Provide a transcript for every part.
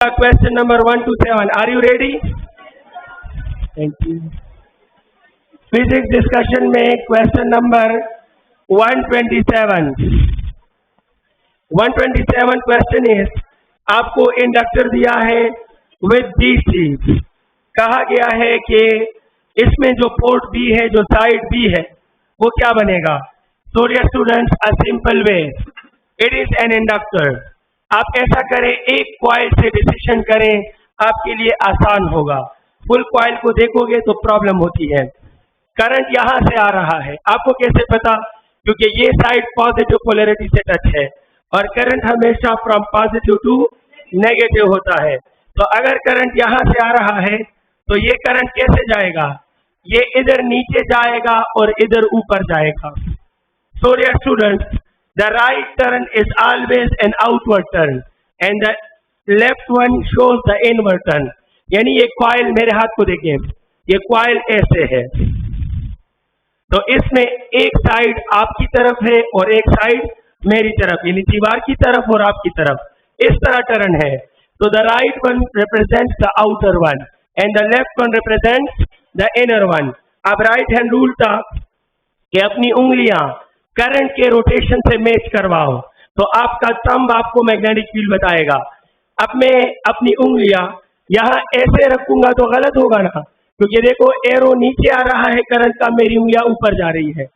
Question number 1 to 7. Are you ready? Thank you. Physics discussion में question number 127. 127 question is आपको inductor दिया है with DC. कहा गया है कि इसमें जो पोर्ट B है, जो साइड B है, वो क्या बनेगा? So dear students, a simple way. It is an inductor. आप ऐसा करें, एक कॉइल से डिसीजन करें, आपके लिए आसान होगा. फुल कॉइल को देखोगे तो प्रॉब्लम होती है. करंट यहां से आ रहा है, आपको कैसे पता? क्योंकि ये साइड पॉजिटिव पोलैरिटी से टच है और करंट हमेशा फ्रॉम पॉजिटिव टू नेगेटिव होता है. तो अगर करंट यहां से आ रहा है तो ये करंट कैसे जाएगा? ये इधर नीचे जाएगा और इधर ऊपर जाएगा. So dear students, the right turn is always an outward turn and the left one shows the inward turn. यानी ये कॉइल, मेरे हाथ को देखें, ये कॉइल ऐसे है, तो इसमें एक साइड आपकी तरफ है और एक साइड मेरी तरफ, यानी दीवार की तरफ और आपकी तरफ. इस तरह टर्न है. तो the right one represents the outer one and the left one represents the inner one. अब राइट हैंड रूल था कि अपनी उंगलियां करंट के रोटेशन से मैच करवाओ, तो आपका थंब आपको मैग्नेटिक फील्ड बताएगा. अब मैं अपनी उंगलियां यहां ऐसे रखूंगा तो गलत होगा ना, क्योंकि देखो एरो नीचे आ रहा है करंट का, मेरी उंगलियां ऊपर जा रही है.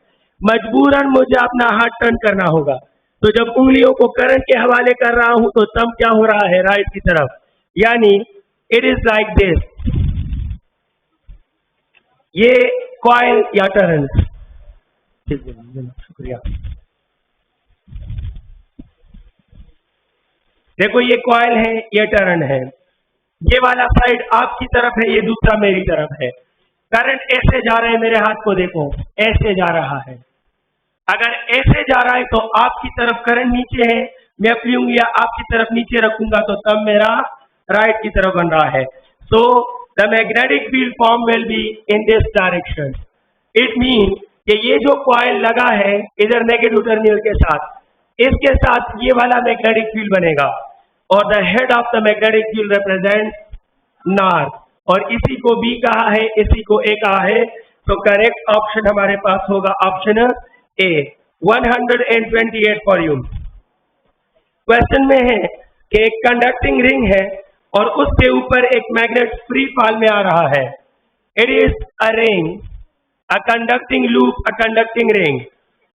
मजबूरन मुझे अपना हाथ टर्न करना होगा. तो जब उंगलियों को करंट के हवाले कर रहा हूं तो थंब क्या हो रहा है? राइट की तरफ. यानी इट इज लाइक दिस. ये कॉइल या टर्न. शुक्रिया. देखो ये कॉइल है, ये टर्न है. ये वाला साइड आपकी तरफ है, ये दूसरा मेरी तरफ है. करंट ऐसे जा रहे हैं, मेरे हाथ को देखो, ऐसे जा रहा है. अगर ऐसे जा रहा है तो आपकी तरफ करंट नीचे है, मैं अपनी उंगलियां आपकी तरफ नीचे रखूंगा तो तब मेरा राइट की तरफ बन रहा है. So the magnetic field form will be in this direction. It mean कि ये जो कॉइल लगा है इधर नेगेटिव टर्मिनल के साथ, इसके साथ ये वाला मैग्नेटिक फील्ड बनेगा और the head of the magnetic field represents north. और इसी को बी कहा है, इसी को ए कहा है. तो करेक्ट ऑप्शन हमारे पास होगा option A. 128 for you. Question में है कि एक कंडक्टिंग रिंग है और उसके ऊपर एक मैग्नेट फ्री फॉल में आ रहा है. It is a ring, a conducting loop, a conducting ring,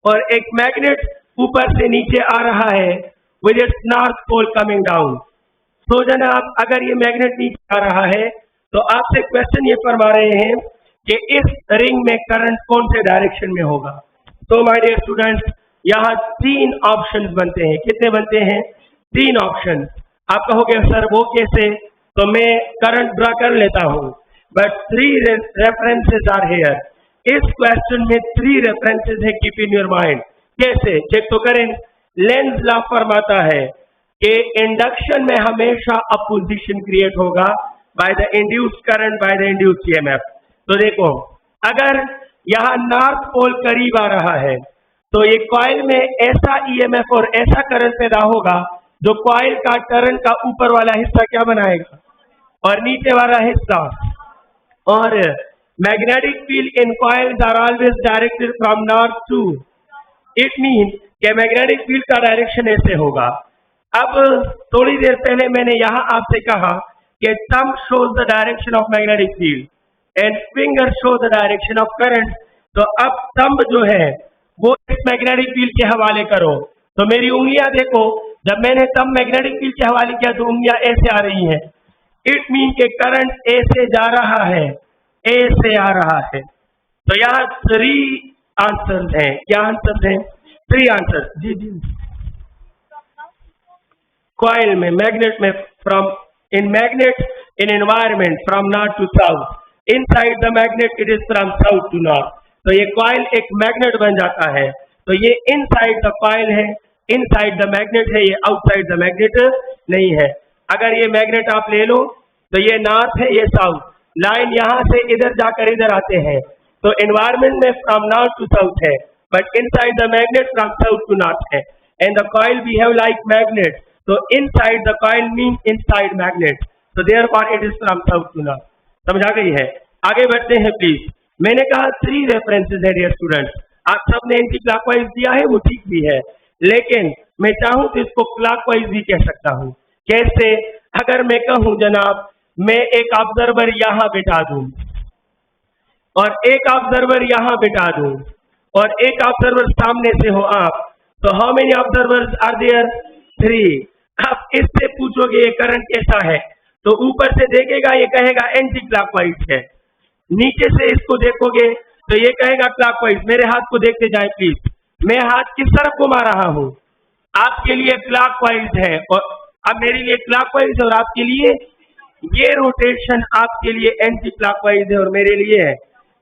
और एक मैग्नेट ऊपर से नीचे आ रहा है with its north pole coming down. तो जनाब, अगर ये मैग्नेट नीचे आ रहा है तो आपसे क्वेश्चन ये फरमा रहे हैं कि इस रिंग में करंट कौन से डायरेक्शन में होगा. तो माय डियर स्टूडेंट्स, यहाँ 3 ऑप्शंस बनते हैं. कितने बनते हैं? 3 ऑप्शन. आप कहोगे सर वो कैसे? तो मैं करंट ड्रा कर लेता हूँ, बट 3 रेफरेंसेस आर हेयर. इस क्वेश्चन में 3 रेफरेंसेस है. Keep in your mind. कैसे? चेक तो करें. लेंज लॉ फरमाता है कि इंडक्शन में हमेशा अपोजिशन क्रिएट होगा by the induced current by the induced EMF. तो देखो, अगर यहाँ नॉर्थ पोल करीब आ रहा है तो ये कॉइल में ऐसा ईएमएफ और ऐसा करंट पैदा होगा जो कॉइल का टर्न का ऊपर वाला हिस्सा क्या बनाएगा और नीचे वाला हिस्सा. और magnetic field in coils are always directed from north to. It means कि मैग्नेटिक फील्ड का डायरेक्शन ऐसे होगा. अब थोड़ी देर पहले मैंने यहाँ आपसे कहा कि thumb shows the direction of magnetic field and finger shows the direction of current. तो अब thumb जो है वो इस मैग्नेटिक फील्ड के हवाले करो. तो मेरी उंगलियां देखो, जब मैंने thumb मैग्नेटिक फील्ड के हवाले किया तो उंगलियां ऐसे आ रही हैं. इट मीन के करंट ऐसे जा रहा है, ए से आ रहा है. तो यहाँ 3 आंसर्स हैं. क्या आंसर्स हैं? 3 आंसर्स. जी जी. कॉइल में, मैग्नेट में, from in magnet in environment from north to south. Inside the magnet it is from south to north. तो ये कॉइल एक मैग्नेट बन जाता है. तो ये इनसाइड द कॉइल है, इनसाइड द मैग्नेट है, ये आउटसाइड द मैग्नेट नहीं है. अगर ये मैग्नेट आप ले लो तो ये नॉर्थ है, ये साउथ. लाइन यहां से इधर जाकर इधर आते हैं. तो एनवायरमेंट में फ्रॉम नॉर्थ टू साउथ है, but inside the magnet from south to north है. And the coil behave like magnet. तो inside the coil mean inside magnet, तो therefore it is from south to north. समझ आ गई है? आगे बढ़ते हैं प्लीज। मैंने कहा 3 रेफरेंसेज है डियर स्टूडेंट्स। आप सबने एंटी क्लॉकवाइज दिया है, वो ठीक भी है, लेकिन मैं चाहूं तो इसको क्लॉकवाइज भी कह सकता हूं। कैसे? अगर मैं कहूं जनाब मैं एक ऑब्जर्वर यहां बिठा दूं और एक ऑब्जर्वर यहां बिठा दूं और एक ऑब्जर्वर सामने से हो आप, तो how many observers are there? 3। आप इससे पूछोगे ये करंट कैसा है, तो ऊपर से देखेगा ये कहेगा एंटी क्लॉकवाइज है, नीचे से इसको देखोगे तो ये कहेगा क्लॉकवाइज। मेरे हाथ को देखते जाए प्लीज, मैं हाथ किस तरफ घुमा रहा हूं? आपके लिए क्लॉकवाइज है और अब मेरे लिए क्लॉकवाइज और आपके लिए ये रोटेशन आपके लिए एंटी क्लॉकवाइज है और मेरे लिए है।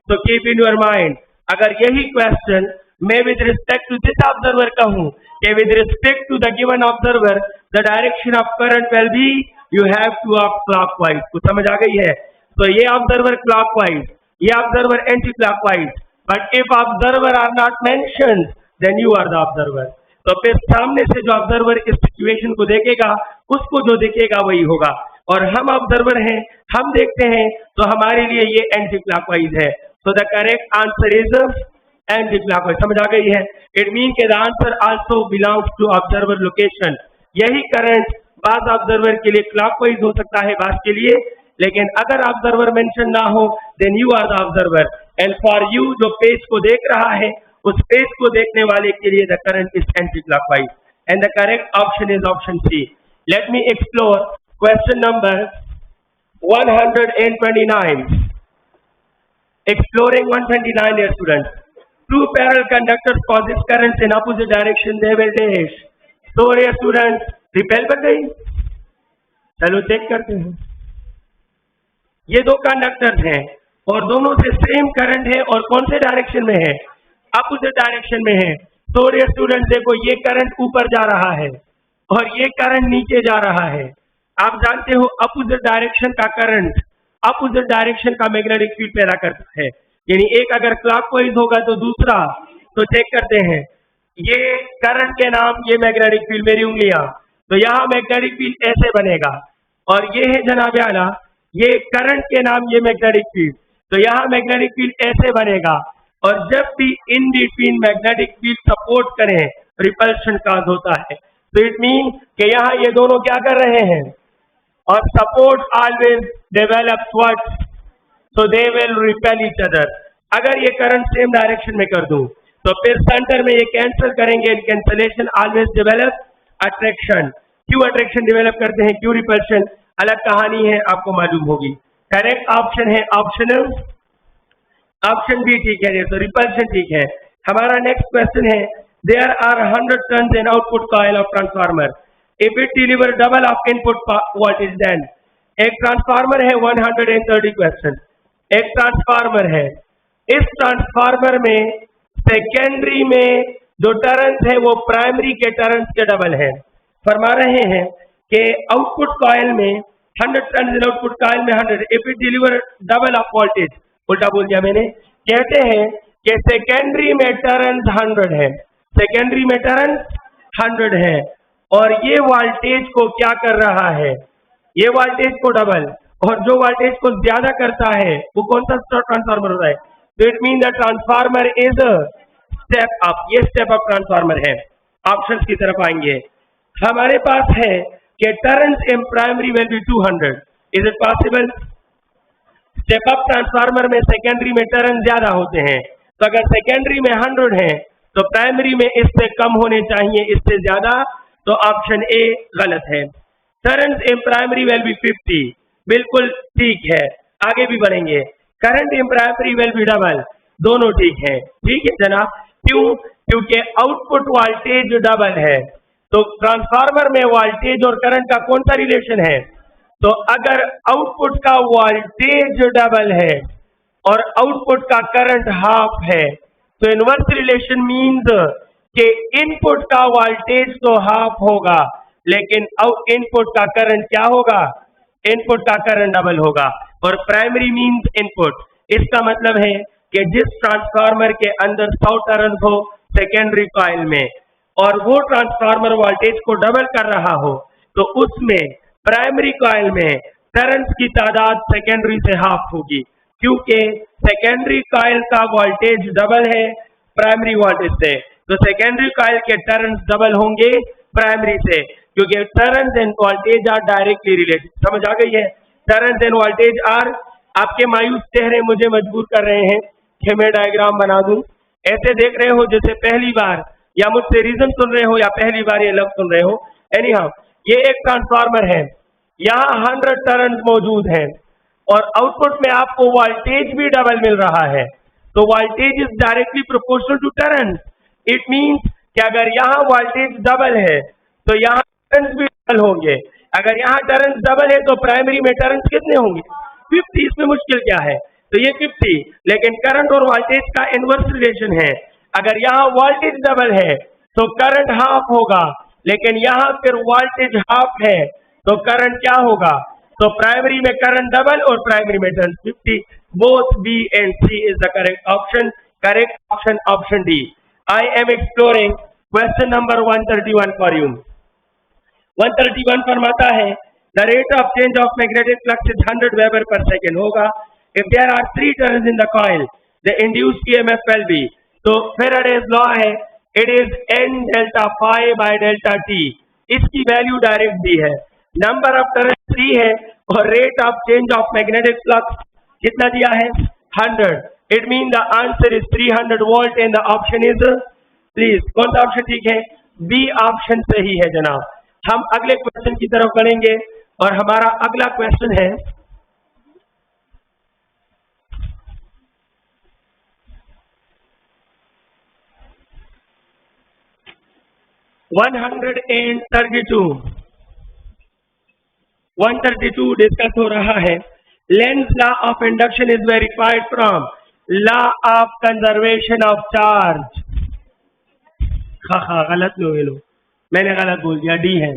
तो कीप इन योर माइंड, अगर यही क्वेश्चन मैं with respect to this observer कहूं कि with respect to the given observer the direction of current will be you have to of clockwise. कुछ समझ आ गई है? तो ये ऑब्जर्वर क्लॉकवाइज, ये observer anticlockwise, but if observer are not mentioned then you are the observer. तो फिर सामने से जो ऑब्जर्वर इस सिचुएशन को देखेगा उसको जो दिखेगा वही होगा, और हम ऑब्जर्वर हैं, हम देखते हैं, तो हमारे लिए ये एंटी क्लॉकवाइज है। So the correct answer is anticlockwise. समझ आ गई है? इट मीन के the answer also belongs to observer location. यही करंट बाज ऑब्जर्वर के लिए क्लॉकवाइज हो सकता है, बाज के लिए, लेकिन अगर ऑब्जर्वर मेंशन ना हो then you are the observer, and for you जो पेज को देख रहा है उस पेज को देखने वाले के लिए the current is anticlockwise, and the correct option is option C. Let me explore question number 129. Exploring 129, dear students. Two parallel conductors causes currents in opposite direction, they will dash. So dear students, repel बन गई। चलो check करते हैं। ये दो conductors हैं और दोनों से सेम करंट है और कौन से डायरेक्शन में है? अपोजिट डायरेक्शन में है। तो डियर स्टूडेंट देखो, ये करंट ऊपर जा रहा है और ये करंट नीचे जा रहा है। आप जानते हो अपोजिट डायरेक्शन का करंट अपोजिट डायरेक्शन का मैग्नेटिक फील्ड पैदा करता है, यानी एक अगर क्लॉकवाइज होगा तो दूसरा। तो चेक करते हैं, ये करंट के नाम, ये मैग्नेटिक फील्ड, मेरी उंगलियां, तो यहाँ मैग्नेटिक फील्ड ऐसे बनेगा, और ये है जनाब आला, ये करंट के नाम, ये मैग्नेटिक फील्ड, तो यहाँ मैग्नेटिक फील्ड ऐसे बनेगा, और जब भी in between magnetic field support करें रिपल्शन काज होता है। तो इट मीन कि यहाँ ये दोनों क्या कर रहे हैं, और support always develops what, so they will repel each other. अगर ये करंट सेम डायरेक्शन में कर दूं तो फिर सेंटर में ये कैंसिल करेंगे, कैंसलेशन ऑलवेज डेवलप अट्रैक्शन। क्यों अट्रैक्शन डेवलप करते हैं, क्यों रिपल्शन, अलग कहानी है, आपको मालूम होगी। करेक्ट ऑप्शन है ऑप्शनल, ऑप्शन बी ठीक है, तो रिपल्शन ठीक है। हमारा नेक्स्ट क्वेश्चन है, there are 100 turns in output coil of transformer, if it deliver double of input voltage then. एक ट्रांसफार्मर है 130 क्वेश्चन, एक ट्रांसफार्मर है, इस ट्रांसफार्मर में सेकेंडरी में जो टर्न्स है वो प्राइमरी के टर्न्स के डबल है। फरमा रहे हैं कि आउटपुट कॉइल में 100 टर्न्स इन आउटपुट कॉइल में 100, if it deliver double of voltage, उल्टा बोल दिया मैंने। कहते हैं कि सेकेंडरी में टर्न्स 100 है, सेकेंडरी में टर्न्स 100 है, और ये वोल्टेज को क्या कर रहा है, ये वोल्टेज को डबल, और जो वोल्टेज को ज्यादा करता है वो कौन सा ट्रांसफार्मर होता है? तो it mean the transformer is step up, ये स्टेप अप ट्रांसफार्मर है। ऑप्शंस की तरफ आएंगे। हमारे पास है कि turns in primary will be 200, is it possible? Step up transformer में सेकेंडरी में टर्न ज्यादा होते हैं, तो अगर सेकेंडरी में 100 है तो प्राइमरी में इससे कम होने चाहिए, इससे ज्यादा, तो ऑप्शन ए गलत है। Turns in primary will be 50, बिल्कुल ठीक है, आगे भी बढ़ेंगे। Current in primary will be double, दोनों ठीक है, ठीक है जनाब। क्यों? क्योंकि आउटपुट वोल्टेज डबल है, तो ट्रांसफार्मर में वोल्टेज और करंट का कौन सा रिलेशन है? तो अगर आउटपुट का वोल्टेज डबल है और आउटपुट का करंट हाफ है, तो इनवर्स रिलेशन मीन्स कि इनपुट का वोल्टेज तो हाफ होगा, लेकिन इनपुट का करंट क्या होगा? इनपुट का करंट डबल होगा, और प्राइमरी मीन्स इनपुट। इसका मतलब है कि जिस ट्रांसफार्मर के अंदर 100 टर्न हो सेकेंडरी कॉइल में, और वो ट्रांसफार्मर वोल्टेज को डबल कर रहा हो, तो उसमें प्राइमरी कॉइल में टर्न्स की तादाद सेकेंडरी से हाफ होगी, क्योंकि सेकेंडरी कॉइल का वोल्टेज डबल है प्राइमरी वोल्टेज से, तो सेकेंडरी कॉइल के टर्न्स डबल होंगे प्राइमरी से, क्योंकि turns and voltage are directly related. समझ आ गई है? Turns and voltage are. आपके मायूस चेहरे मुझे मजबूर कर रहे हैं कि मैं डायग्राम बना दूं। ऐसे देख रहे हो जैसे पहली बार या मुझसे रीजन सुन रहे हो या पहली बार ये लफ्ज सुन रहे हो। एनी हाउ, ये एक ट्रांसफार्मर है, यहाँ 100 टर्न्स मौजूद हैं और आउटपुट में आपको वोल्टेज भी डबल मिल रहा है, तो voltage is directly proportional to turns. It means कि अगर यहाँ वोल्टेज डबल है तो यहाँ टर्न्स भी डबल होंगे। अगर यहाँ टर्न्स डबल है तो प्राइमरी में टर्न्स कितने होंगे? 50। इसमें मुश्किल क्या है? तो ये 50, लेकिन करंट और वोल्टेज का इनवर्स रिलेशन है। अगर यहाँ वोल्टेज डबल है तो करंट हाफ होगा, लेकिन यहाँ फिर वोल्टेज हाफ है तो करंट क्या होगा? तो प्राइमरी में करंट डबल और प्राइमरी में turns 50। Both B and C is the correct option. Correct option option D. I am exploring question number 131 for you. 131 फरमाता है the rate of change of magnetic flux is 100 Weber per second होगा if there are 3 turns in the coil the induced EMF will be। तो Faraday's law है it is n delta phi by delta t। इसकी value direct दी है, number of turns 3 है और rate of change of magnetic flux कितना दिया है? 100। It means the answer is 300 volt and the option is please कौन सा ऑप्शन ठीक है? बी ऑप्शन सही है जनाब। हम अगले क्वेश्चन की तरफ बढ़ेंगे और हमारा अगला क्वेश्चन है 132 डिस्कस हो रहा है। Lenz's law of induction is verified from law of conservation of charge। गलत लो, मैंने गलत बोल दिया, डी है।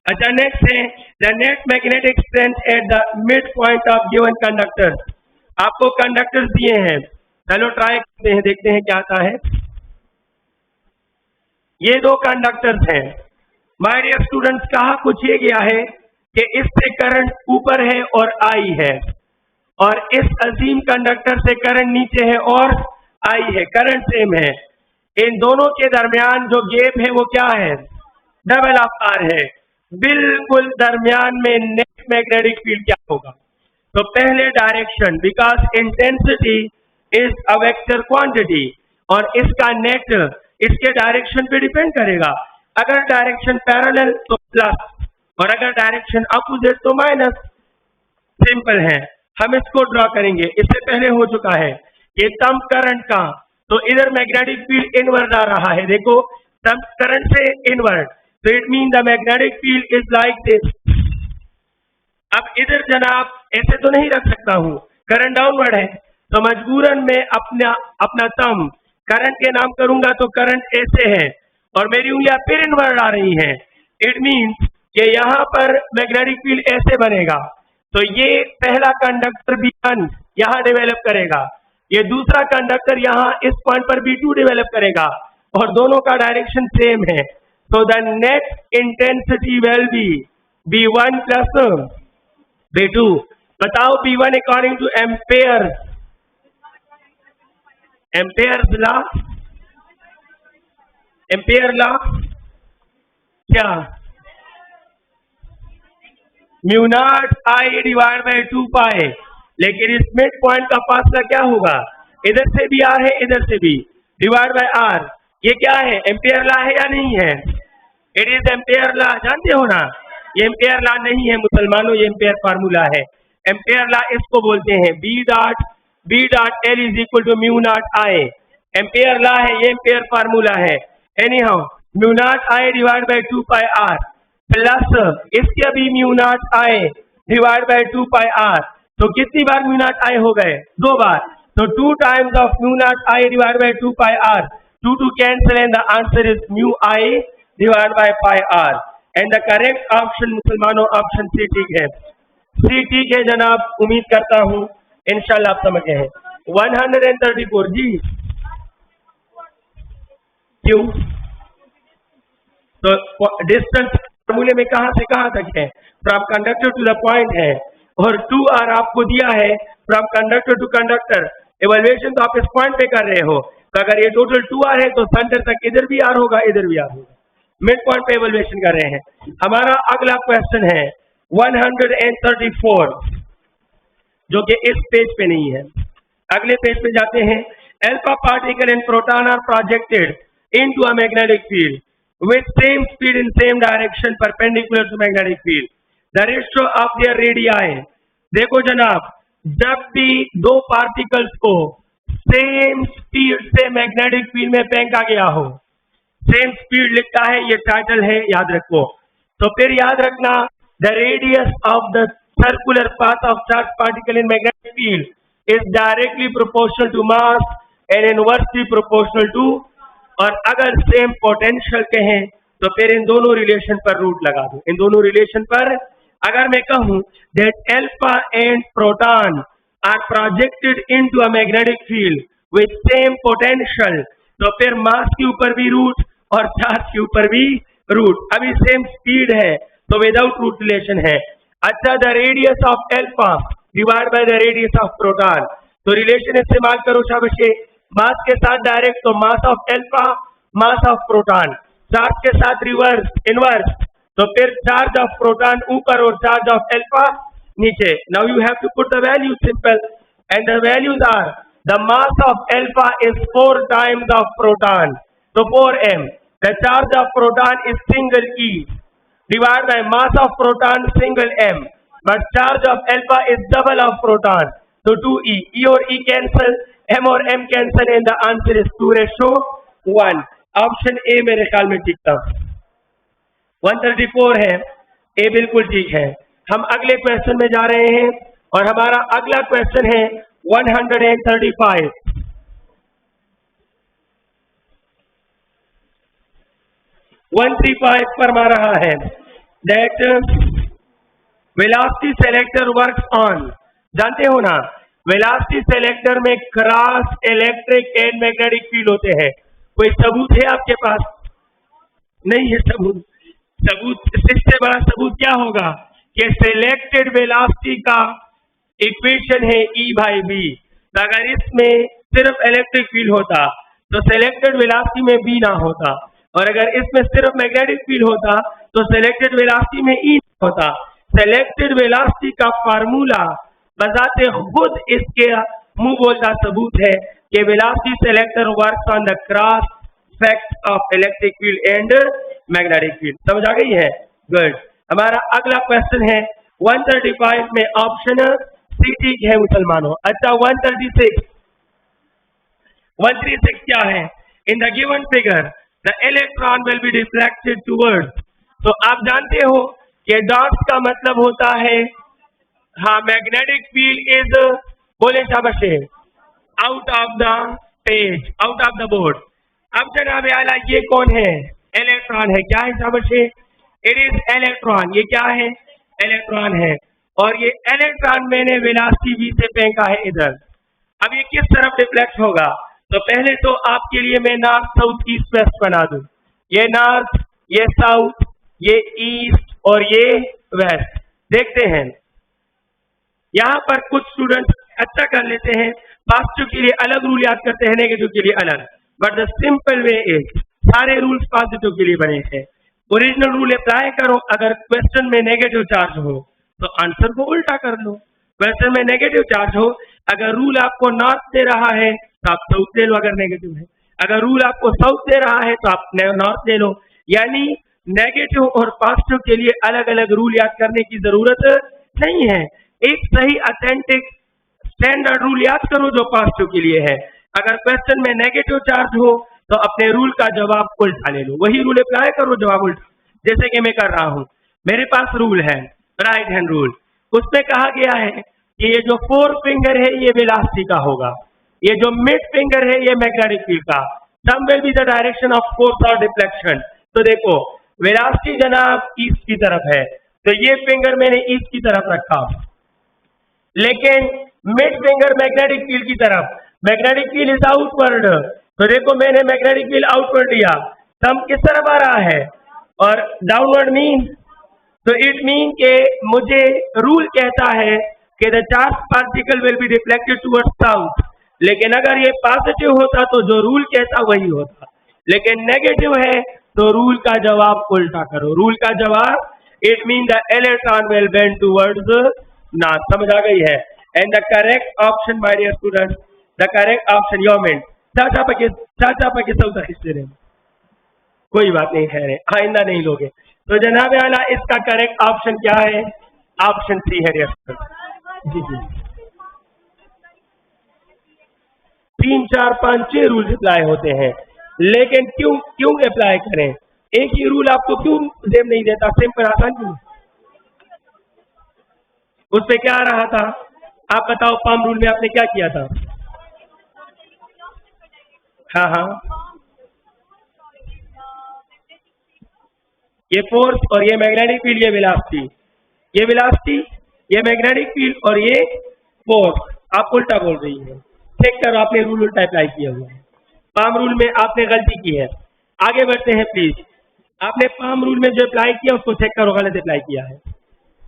अच्छा, नेक्स्ट है the net magnetic strength at the mid point of given conductor. आपको कंडक्टर्स दिए हैं, चलो ट्राई करते हैं, देखते हैं क्या आता है। ये 2 कंडक्टर्स हैं माय डियर स्टूडेंट्स। कहा कुछ ये गया है कि इससे करंट ऊपर है और आई है, और इस अजीम कंडक्टर से करंट नीचे है और आई है, करंट सेम है। इन दोनों के दरमियान जो गैप है वो क्या है? डबल ऑफ आर है। बिल्कुल दरमियान में नेट मैग्नेटिक फील्ड क्या होगा? तो पहले direction, because intensity is a vector quantity और इसका नेट इसके डायरेक्शन पे डिपेंड करेगा। अगर डायरेक्शन पैरेलल तो प्लस और अगर डायरेक्शन अपोजिट तो माइनस। सिंपल है, हम इसको ड्रॉ करेंगे। इससे पहले हो चुका है ये कम करंट का, तो इधर मैग्नेटिक फील्ड इनवर्ड आ रहा है। देखो, कम करंट से इनवर्ड, तो it mean the magnetic field is like this. अब इधर जनाब ऐसे तो नहीं रख सकता हूं, करंट डाउनवर्ड है, तो मजबूरन में अपना थंब करंट के नाम करूंगा, तो करंट ऐसे है और मेरी उंगलियां फिर इनवर्ड आ रही हैं। इट मीन्स कि यहाँ पर मैग्नेटिक फील्ड ऐसे बनेगा, तो ये पहला कंडक्टर B1 यहाँ डेवलप करेगा, ये दूसरा कंडक्टर यहाँ इस पॉइंट पर B2 डेवलप करेगा और दोनों का डायरेक्शन सेम है। तो the net intensity will be B1 plus B2। बताओ B1 according to ampere law क्या? Mu naught I divide by 2 pi. लेकिन इस मिड पॉइंट का फासला क्या होगा? इधर से भी आर है, इधर से भी, डिवाइड बाय आर। ये क्या है? एम्पेयर लॉ है या नहीं है? इट इज एम्पेयर लॉ, जानते हो ना? ये एम्पेयर लॉ नहीं है मुसलमानों, ये एम्पेयर फार्मूला है। एम्पेयर लॉ इसको बोलते हैं B dot L is equal to mu naught I. Ampere law है, ये एम्पेयर फार्मूला है। Anyhow, mu naught I divide by 2 pi R plus इसके भी mu naught I divide by 2 pi R. तो कितनी बार म्यू नॉट आई हो गए? 2 बार। तो 2 times of mu naught I divide by 2 pi R, 2 cancel and the answer is mu I divide by pi R. And the correct option मुसलमानों option C ठीक है। सी ठीक है जनाब, उम्मीद करता हूं इंशाल्लाह आप समझ गए हैं। 134 जी, क्यों? तो डिस्टेंस फार्मूले में कहां से कहां तक है, from conductor to the point है, और 2r आपको दिया है from conductor to conductor. Evaluation तो आप इस पॉइंट पे कर रहे हो, तो अगर ये टोटल 2r है तो सेंटर तक इधर भी r होगा, इधर भी r होगा, मिड पॉइंट पे इवैल्यूएशन कर रहे हैं। हमारा अगला क्वेश्चन है 134, जो कि इस पेज पे नहीं है, अगले पेज पे जाते हैं। Alpha particle and proton are projected into a magnetic field with same speed in same direction perpendicular to magnetic field. The ratio of their radii, देखो जनाब, जब भी दो पार्टिकल्स को सेम स्पीड से मैग्नेटिक फील्ड में फेंका गया हो, सेम स्पीड लिखता है, ये टाइटल है, याद रखो। तो फिर याद रखना, the radius of the circular path of charge particle in magnetic field is directly proportional to mass and inversely proportional to, और अगर सेम पोटेंशियल कहें तो फिर इन दोनों रिलेशन पर रूट लगा दो। इन दोनों रिलेशन पर अगर मैं कहूं that alpha and proton are projected into a magnetic field with same potential, तो फिर मास के ऊपर भी रूट और चार्ज के ऊपर भी रूट। अभी सेम स्पीड है तो विदाउट रूट रिलेशन है। अच्छा, the radius of alpha divide by the radius of proton, तो रिलेशन इस्तेमाल करो शाबाश। मास के साथ डायरेक्ट तो मास of alpha mass of proton, charge के साथ रिवर्स इनवर्स, तो फिर चार्ज ऑफ प्रोटॉन ऊपर और चार्ज ऑफ अल्फा नीचे। Now you have to put the value simple, and the values are the mass of alpha is 4 times of proton, तो 4m। The charge of proton is single e divide by mass of proton single m, but charge of alpha is double of proton, तो 2e। e और e cancel, m और m cancel, and the answer is 2:1। Option ए मेरे ख्याल में ठीक था। 134 है, ए बिल्कुल ठीक है। हम अगले क्वेश्चन में जा रहे हैं और हमारा अगला क्वेश्चन है 135। फरमा रहा है that velocity selector works on, जानते हो ना, वेलोसिटी सेलेक्टर में cross electric and magnetic field होते हैं। कोई सबूत है आपके पास? नहीं है सबूत। सबूत, इससे बड़ा सबूत क्या होगा कि सिलेक्टेड वेलोसिटी का इक्वेशन है E/B। तो अगर इसमें सिर्फ इलेक्ट्रिक फील्ड होता तो सिलेक्टेड वेलोसिटी में B ना होता, और अगर इसमें सिर्फ मैग्नेटिक फील्ड होता तो सिलेक्टेड वेलोसिटी में E होता। सिलेक्टेड वेलोसिटी का फार्मूला बजाते खुद इसके मुंह बोलता सबूत है कि velocity selector works on the cross effect of electric field and magnetic field. समझ आ गई है? गुड। हमारा अगला क्वेश्चन है 135 में ऑप्शन सी ठीक है मुसलमानों। अच्छा, 136 क्या है? In the given figure the electron will be deflected towards, तो आप जानते हो कि डॉट्स का मतलब होता है, हाँ, मैग्नेटिक फील्ड इज, बोले शाबाश, out of the page, out of the board. अब जनाब आला ये कौन है? इलेक्ट्रॉन है। क्या है शाबाश? It is electron. ये क्या है? इलेक्ट्रॉन है। और ये इलेक्ट्रॉन मैंने वेलोसिटी v से फेंका है इधर। अब ये किस तरफ डिफ्लेक्ट होगा? तो पहले तो आपके लिए मैं नॉर्थ साउथ ईस्ट वेस्ट बना दूं। ये नॉर्थ, ये साउथ, ये ईस्ट और ये वेस्ट। देखते हैं, यहाँ पर कुछ स्टूडेंट्स अच्छा कर लेते हैं, पॉजिटिव के लिए अलग रूल याद करते हैं, नेगेटिव के लिए अलग, but the simple way is सारे रूल्स पॉजिटिव के लिए बने हैं। ओरिजिनल रूल अप्लाई करो। अगर क्वेश्चन में नेगेटिव चार्ज हो तो आंसर को उल्टा कर लो। क्वेश्चन में नेगेटिव चार्ज हो, अगर रूल आपको नॉर्थ दे रहा है तो आप साउथ ले लो अगर नेगेटिव है, अगर रूल आपको साउथ दे रहा है तो आप नॉर्थ ले लो। यानी नेगेटिव और पॉजिटिव के लिए अलग अलग रूल याद करने की जरूरत नहीं है। एक सही ऑथेंटिक स्टैंडर्ड रूल याद करो जो पॉजिटिव के लिए है। अगर क्वेश्चन में नेगेटिव चार्ज हो तो अपने रूल का जवाब उल्टा ले लो, वही रूल अप्लाई करो, जवाब उल्टा। जैसे कि मैं कर रहा हूं, मेरे पास रूल है राइट हैंड रूल, उसमें कहा गया है कि ये जो 4 फिंगर है ये वेलोसिटी का होगा, ये जो मिड फिंगर है ये मैग्नेटिक फील्ड का। Sum will be the direction of force और डिफ्लेक्शन। तो देखो वेलोसिटी जनाब ईस्ट की तरफ है, तो ये फिंगर मैंने ईस्ट की तरफ रखा, लेकिन मिड फिंगर मैग्नेटिक फील्ड की तरफ। मैग्नेटिक फील्ड इज आउटवर्ड, तो देखो मैंने मैग्नेटिक फील्ड आउटवर्ड लिया, थंब किस तरफ आ रहा है, और डाउनवर्ड मीन तो इट मीन के मुझे रूल कहता है कि the charge particle will be reflected towards south, लेकिन अगर ये पॉजिटिव होता तो जो रूल कहता वही होता, लेकिन नेगेटिव है तो रूल का जवाब उल्टा करो। रूल का जवाब it mean the electron will bend towards north. समझ आ गई है? And the correct option my dear student, the correct option योर मिनट चाचा पके सौदा हिस्से कोई बात नहीं है, आइंदा नहीं लोगे। तो जनाब आला इसका करेक्ट ऑप्शन क्या है? ऑप्शन 3 है डियर। जी जी 3 4 5 6 रूल अप्लाई होते हैं, लेकिन क्यों अप्लाई करें? एक ही रूल आपको क्यों सेम नहीं देता? सिंपल आसान क्यों? उस पे क्या आ रहा था? आप बताओ, पाम रूल में आपने क्या किया था? हाँ हाँ, ये फोर्स और ये मैग्नेटिक फील्ड, ये वेलोसिटी, ये वेलोसिटी, ये मैग्नेटिक फील्ड और ये फोर्स। आप उल्टा बोल रही है। चेक करो, आपने रूल उल्टा अप्लाई किया हुआ है। पाम रूल में आपने गलती की है। आगे बढ़ते हैं प्लीज। आपने पाम रूल में जो अप्लाई किया उसको चेक करो, गलत अप्लाई किया है।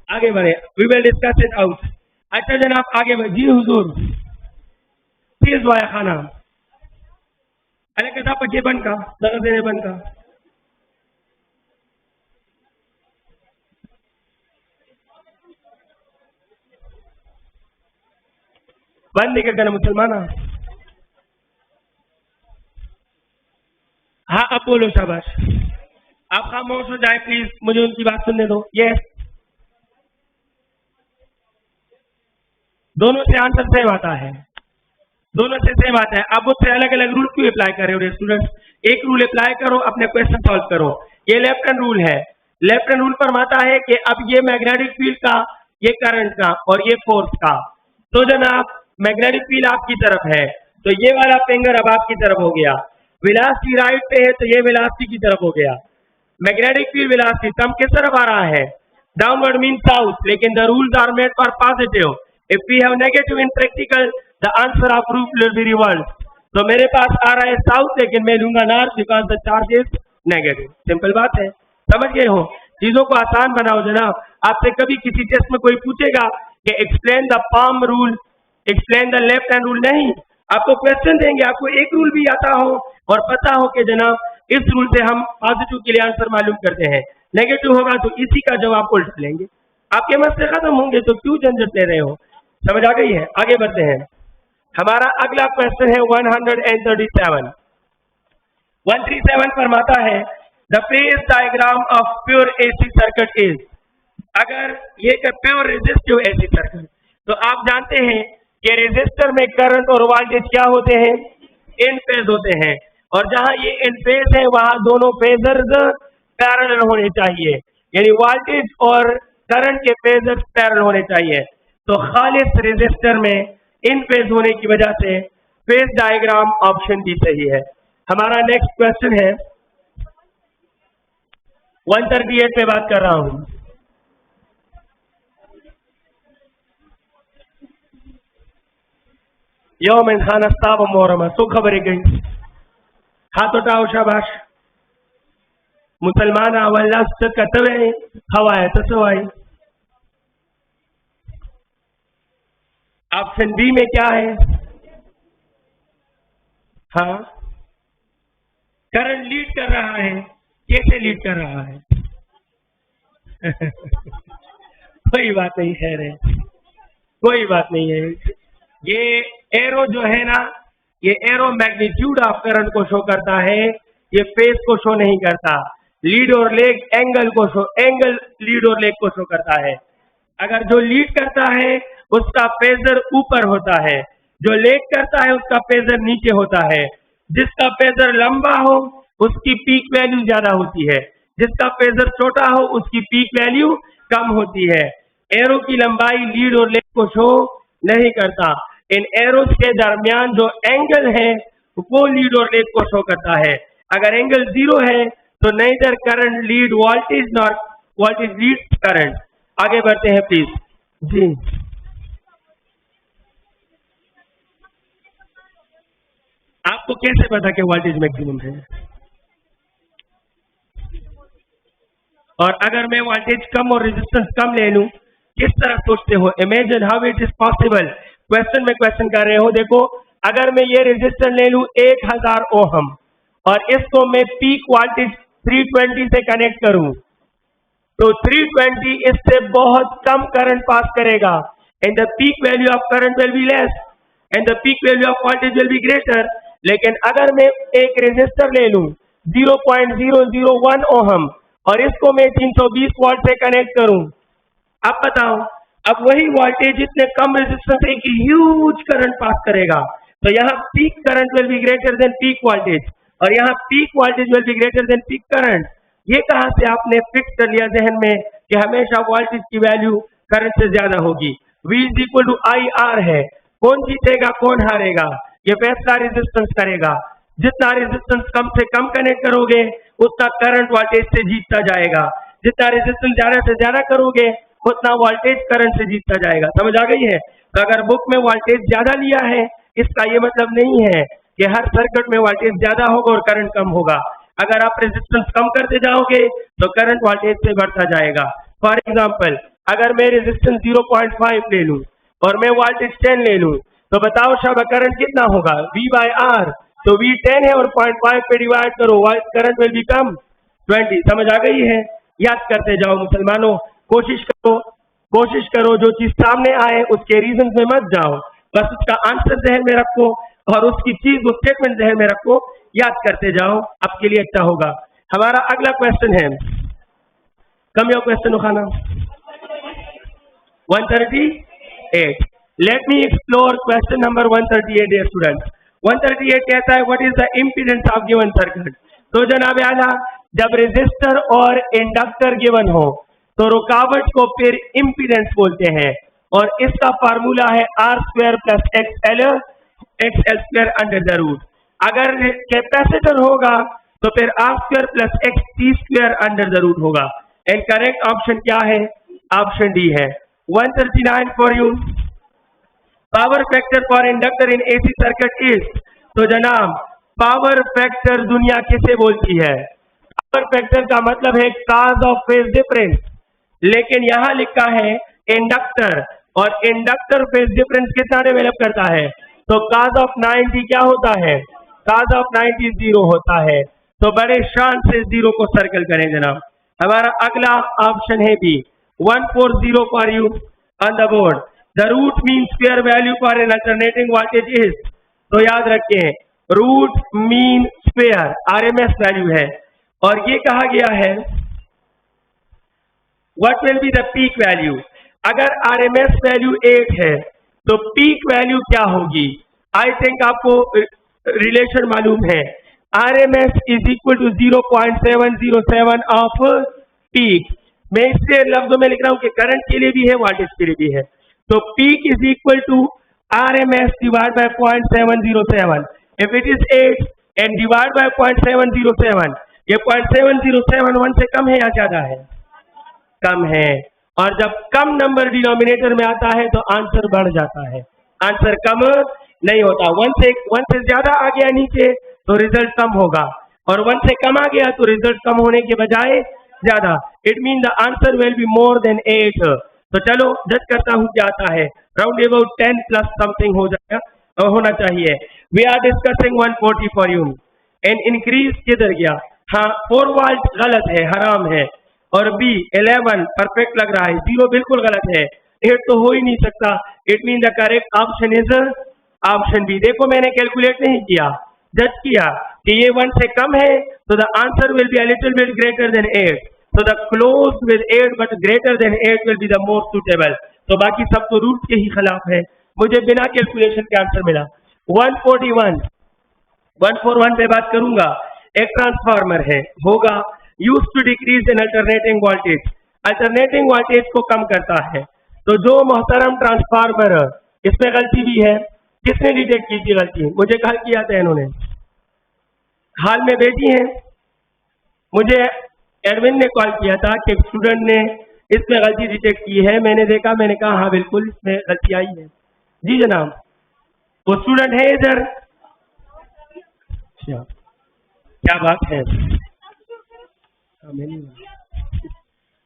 आगे बढ़े, we will discuss it out. अच्छा जनाब आगे बढ़। जी हुजूर, प्लीज वाया खाना अरे कथा पके बन का जगह देने बन का बंद नहीं करना मुसलमान। हाँ अब बोलो, शाबाश। आप खामोश हो जाए प्लीज, मुझे उनकी बात सुनने दो। यस, दोनों से आंसर सेम आता है, दोनों से सेम आता है। आप मुझसे अलग अलग रूल क्यों अप्लाई कर रहे हो स्टूडेंट? एक रूल अप्लाई करो, अपने क्वेश्चन सॉल्व करो। ये लेफ्ट हैंड रूल है। लेफ्ट हैंड रूल फरमाता है कि अब ये मैग्नेटिक फील्ड का, ये करंट का और ये फोर्स का, तो जनाब मैग्नेटिक फील्ड आपकी तरफ है तो ये वाला फिंगर अब आपकी तरफ हो गया। वेलोसिटी राइट पे है तो ये वेलोसिटी की तरफ हो गया। मैग्नेटिक फील्ड वेलोसिटी कम किस तरफ आ रहा है? डाउनवर्ड मीन साउथ, लेकिन the rules are made for positive. If we have negative in practical the answer of rule will be reverse. तो मेरे पास आ रहा है साउथ, लेकिन मैं लूंगा north because the charge is negative. Simple बात है, समझ गए हो? चीजों को आसान बनाओ जनाब। आपसे कभी किसी टेस्ट में कोई पूछेगा कि explain the palm rule, explain the left hand rule, नहीं, आपको क्वेश्चन देंगे, आपको एक रूल भी आता हो और पता हो कि जनाब इस रूल से हम पॉजिटिव के लिए आंसर मालूम करते हैं, नेगेटिव होगा तो इसी का जवाब उल्टा लेंगे। आपके मसले खत्म होंगे तो क्यों झंझट ले रहे हो? समझ आ गई है? आगे बढ़ते हैं। हमारा अगला क्वेश्चन है 137। 137 फरमाता है the phase diagram of pure AC circuit is. अगर ये प्योर रेजिस्टिव एसी सर्किट, तो आप जानते हैं कि रेजिस्टर में करंट और वोल्टेज क्या होते हैं? इन फेज होते हैं, और जहां ये इन फेज है वहां दोनों फेजर्स पैरेलल होने चाहिए, यानी वोल्टेज और करंट के फेजर्स पैरेलल होने चाहिए। तो खालिस रेजिस्टर में इन फेज होने की वजह से फेज डायग्राम ऑप्शन डी सही है। हमारा नेक्स्ट क्वेश्चन है 138 पे बात कर रहा हूं। यौम इंसान अस्ताब मोहरमा, सो खबर गई। हाथ उठाओ, शाबाश। मुसलमान अवल्ला कतवे हवाए तसवाई। ऑप्शन बी में क्या है? हाँ, करंट लीड कर रहा है। कैसे लीड कर रहा है? कोई बात नहीं है रे, कोई बात नहीं है। ये एरो जो है ना, ये एरो मैग्नीट्यूड ऑफ करंट को शो करता है, ये फेज को शो नहीं करता। लीड और लेग एंगल को शो, एंगल लीड और लेग को शो करता है। अगर जो लीड करता है उसका फेजर ऊपर होता है, जो लेग करता है उसका फेजर नीचे होता है। जिसका फेजर लंबा हो उसकी पीक वैल्यू ज्यादा होती है, जिसका फेजर छोटा हो उसकी पीक वैल्यू कम होती है। एरो की लंबाई लीड और लेग को शो नहीं करता। इन एरोस के दरमियान जो एंगल है वो लीड और लेग को शो करता है। अगर एंगल 0 है तो neither current lead voltage not voltage lead current. आगे बढ़ते हैं प्लीज। जी, आपको कैसे पता कि वोल्टेज मैक्सिमम है? और अगर मैं वोल्टेज कम और रेजिस्टेंस कम ले लूं, किस तरह सोचते हो? Imagine how it is possible. Question में क्वेश्चन कर रहे हो, देखो अगर मैं ये रेजिस्टर ले लूं 1000 ओहम और इसको मैं पीक वोल्टेज 320 से कनेक्ट करूं, तो 320 इससे बहुत कम करंट पास करेगा and the peak value of current will be less and the peak value of voltage will be greater. लेकिन अगर मैं एक रेजिस्टर ले लूं 0.001 ओहम और इसको मैं 320 वोल्ट से कनेक्ट करूं, अब बताओ, अब वही वोल्टेज इतने कम रेजिस्टेंस एक ह्यूज करंट पास करेगा। तो यहाँ peak current will be greater than peak voltage और यहाँ peak voltage will be greater than peak current. ये कहां से आपने फिक्स कर लिया जहन में कि हमेशा वोल्टेज की वैल्यू करंट से ज्यादा होगी? V is equal to I R है। कौन जीतेगा कौन हारेगा ये फैसला रेजिस्टेंस करेगा। जितना रेजिस्टेंस कम से कम कनेक्ट करोगे उतना करंट वोल्टेज से जीतता जाएगा, जितना रेजिस्टेंस ज्यादा से ज्यादा करोगे उतना वोल्टेज करंट से जीतता जाएगा। समझ आ गई है? तो अगर बुक में वोल्टेज ज्यादा लिया है इसका ये मतलब नहीं है कि हर सर्किट में वोल्टेज ज्यादा होगा और करंट कम होगा। अगर आप रेजिस्टेंस कम करते जाओगे तो करंट वोल्टेज से बढ़ता जाएगा। फॉर एग्जांपल, अगर मैं रेजिस्टेंस 0.5 ले लूं और मैं वोल्टेज 10 ले लूं, तो बताओ शायद करंट कितना होगा? V/R। तो V 10 है और 0.5 पे डिवाइड करो, करंट विल बिकम 20। समझ आ गई है? याद करते जाओ मुसलमानों, कोशिश करो जो चीज सामने आए उसके रीजन में मत जाओ, बस उसका आंसर जहन में रखो और उसकी चीज वो स्टेटमेंट जहन में रखो, याद करते जाओ, आपके लिए अच्छा होगा। हमारा अगला क्वेश्चन है, कम योर क्वेश्चन उठाना 138। Let me explore question number 138 dear students. 138 कहता है what is the impedance of given circuit. तो जनाब आला, जब रेजिस्टर और इंडक्टर गिवन हो तो रुकावट को फिर इम्पीडेंस बोलते हैं और इसका फार्मूला है R² plus XL² under the root. अगर कैपेसिटर होगा तो फिर R² plus XC² under the root होगा। एंड करेक्ट ऑप्शन क्या है? ऑप्शन डी है। 139 for you. Power factor for inductor in AC circuit is. तो जनाब पावर फैक्टर दुनिया किसे बोलती है? पावर फैक्टर का मतलब है काज ऑफ फेज डिफरेंस, लेकिन यहां लिखा है इंडक्टर और इंडक्टर फेज डिफरेंस कितना डेवलप करता है? तो काज ऑफ 90 क्या होता है? काज ऑफ 90 0 होता है। तो बड़े शान से 0 को सर्कल करें जनाब। हमारा अगला ऑप्शन है B. 140 for you on the board. The root mean square value for an alternating voltage is. तो याद रखें root mean square RMS value है और ये कहा गया है what will be the peak value. अगर RMS वैल्यू 8 है तो पीक वैल्यू क्या होगी? आई थिंक आपको रिलेशन मालूम है। RMS is equal to 0.707 of peak. मैं इससे लफ्जों में लिख रहा हूं कि करंट के लिए भी है वोल्टेज के लिए भी है। तो peak is equal to RMS divide by 0.707। If it is 8 and divide by 0.707, ये 0.707 1 से कम है या ज्यादा है? कम है। और जब कम नंबर डिनोमिनेटर में आता है तो आंसर बढ़ जाता है, आंसर कम नहीं होता। 1 से ज्यादा आ गया नीचे तो रिजल्ट कम होगा और 1 से कम आ गया तो रिजल्ट कम होने के बजाय ज्यादा। It mean the answer will be more than 8। तो चलो जज करता हूं क्या आता है। राउंड अबाउट 10 प्लस समथिंग हो जाएगा, होना चाहिए। We are discussing 140 for you. And increase किधर गया? हाँ 4 वोल्ट गलत है, हराम है। और बी 11 परफेक्ट लग रहा है, 0 बिल्कुल गलत है, 8 तो हो ही नहीं सकता। It mean the correct option is option B. देखो मैंने कैलकुलेट नहीं किया, जज किया कि ये 1 से कम है तो the answer will be a little bit greater than 8। So the close with 8 but greater than 8 will be the more suitable. तो बाकी सब तो रूट के ही खिलाफ है। मुझे बिना कैलकुलेशन के आंसर मिला 141। 141 पे बात करूंगा। एक ट्रांसफार्मर है, होगा use to decrease in alternating voltage. Alternating voltage को कम करता है। तो जो मोहतरम ट्रांसफार्मर, इसमें गलती भी है। किसने डिटेक्ट की थी गलती? मुझे कल किया था इन्होंने, हाल में भेजी है। मुझे एडमिन ने कॉल किया था कि स्टूडेंट ने इसमें गलती डिटेक्ट की है। मैंने देखा, मैंने कहा हाँ बिल्कुल इसमें गलती आई है। जी जनाब, वो स्टूडेंट है इधर? क्या बात है।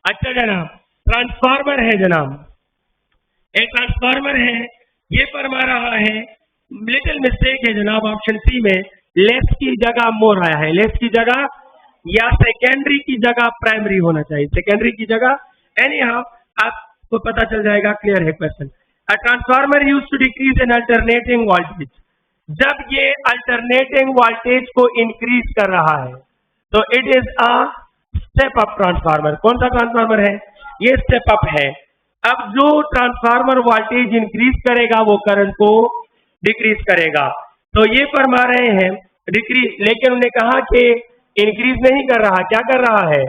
अच्छा जनाब, ट्रांसफार्मर है जनाब, एक ट्रांसफार्मर है, ये फरमा रहा है, लिटिल मिस्टेक है जनाब ऑप्शन सी में, लेस की जगह मोर आया है, लेस की जगह या सेकेंडरी की जगह प्राइमरी होना चाहिए, सेकेंडरी की जगह एनी हाउ, आपको पता चल जाएगा, क्लियर है question. A transformer use to decrease an alternating voltage, जब ये अल्टरनेटिंग वोल्टेज को इंक्रीज कर रहा है तो it is a step up transformer. कौन सा ट्रांसफार्मर है? ये स्टेप अप है। अब जो ट्रांसफार्मर वोल्टेज इंक्रीज करेगा वो करंट को डिक्रीज करेगा, तो ये फरमा रहे हैं डिक्रीज, लेकिन उन्होंने कहा कि इंक्रीज नहीं कर रहा, क्या कर रहा है?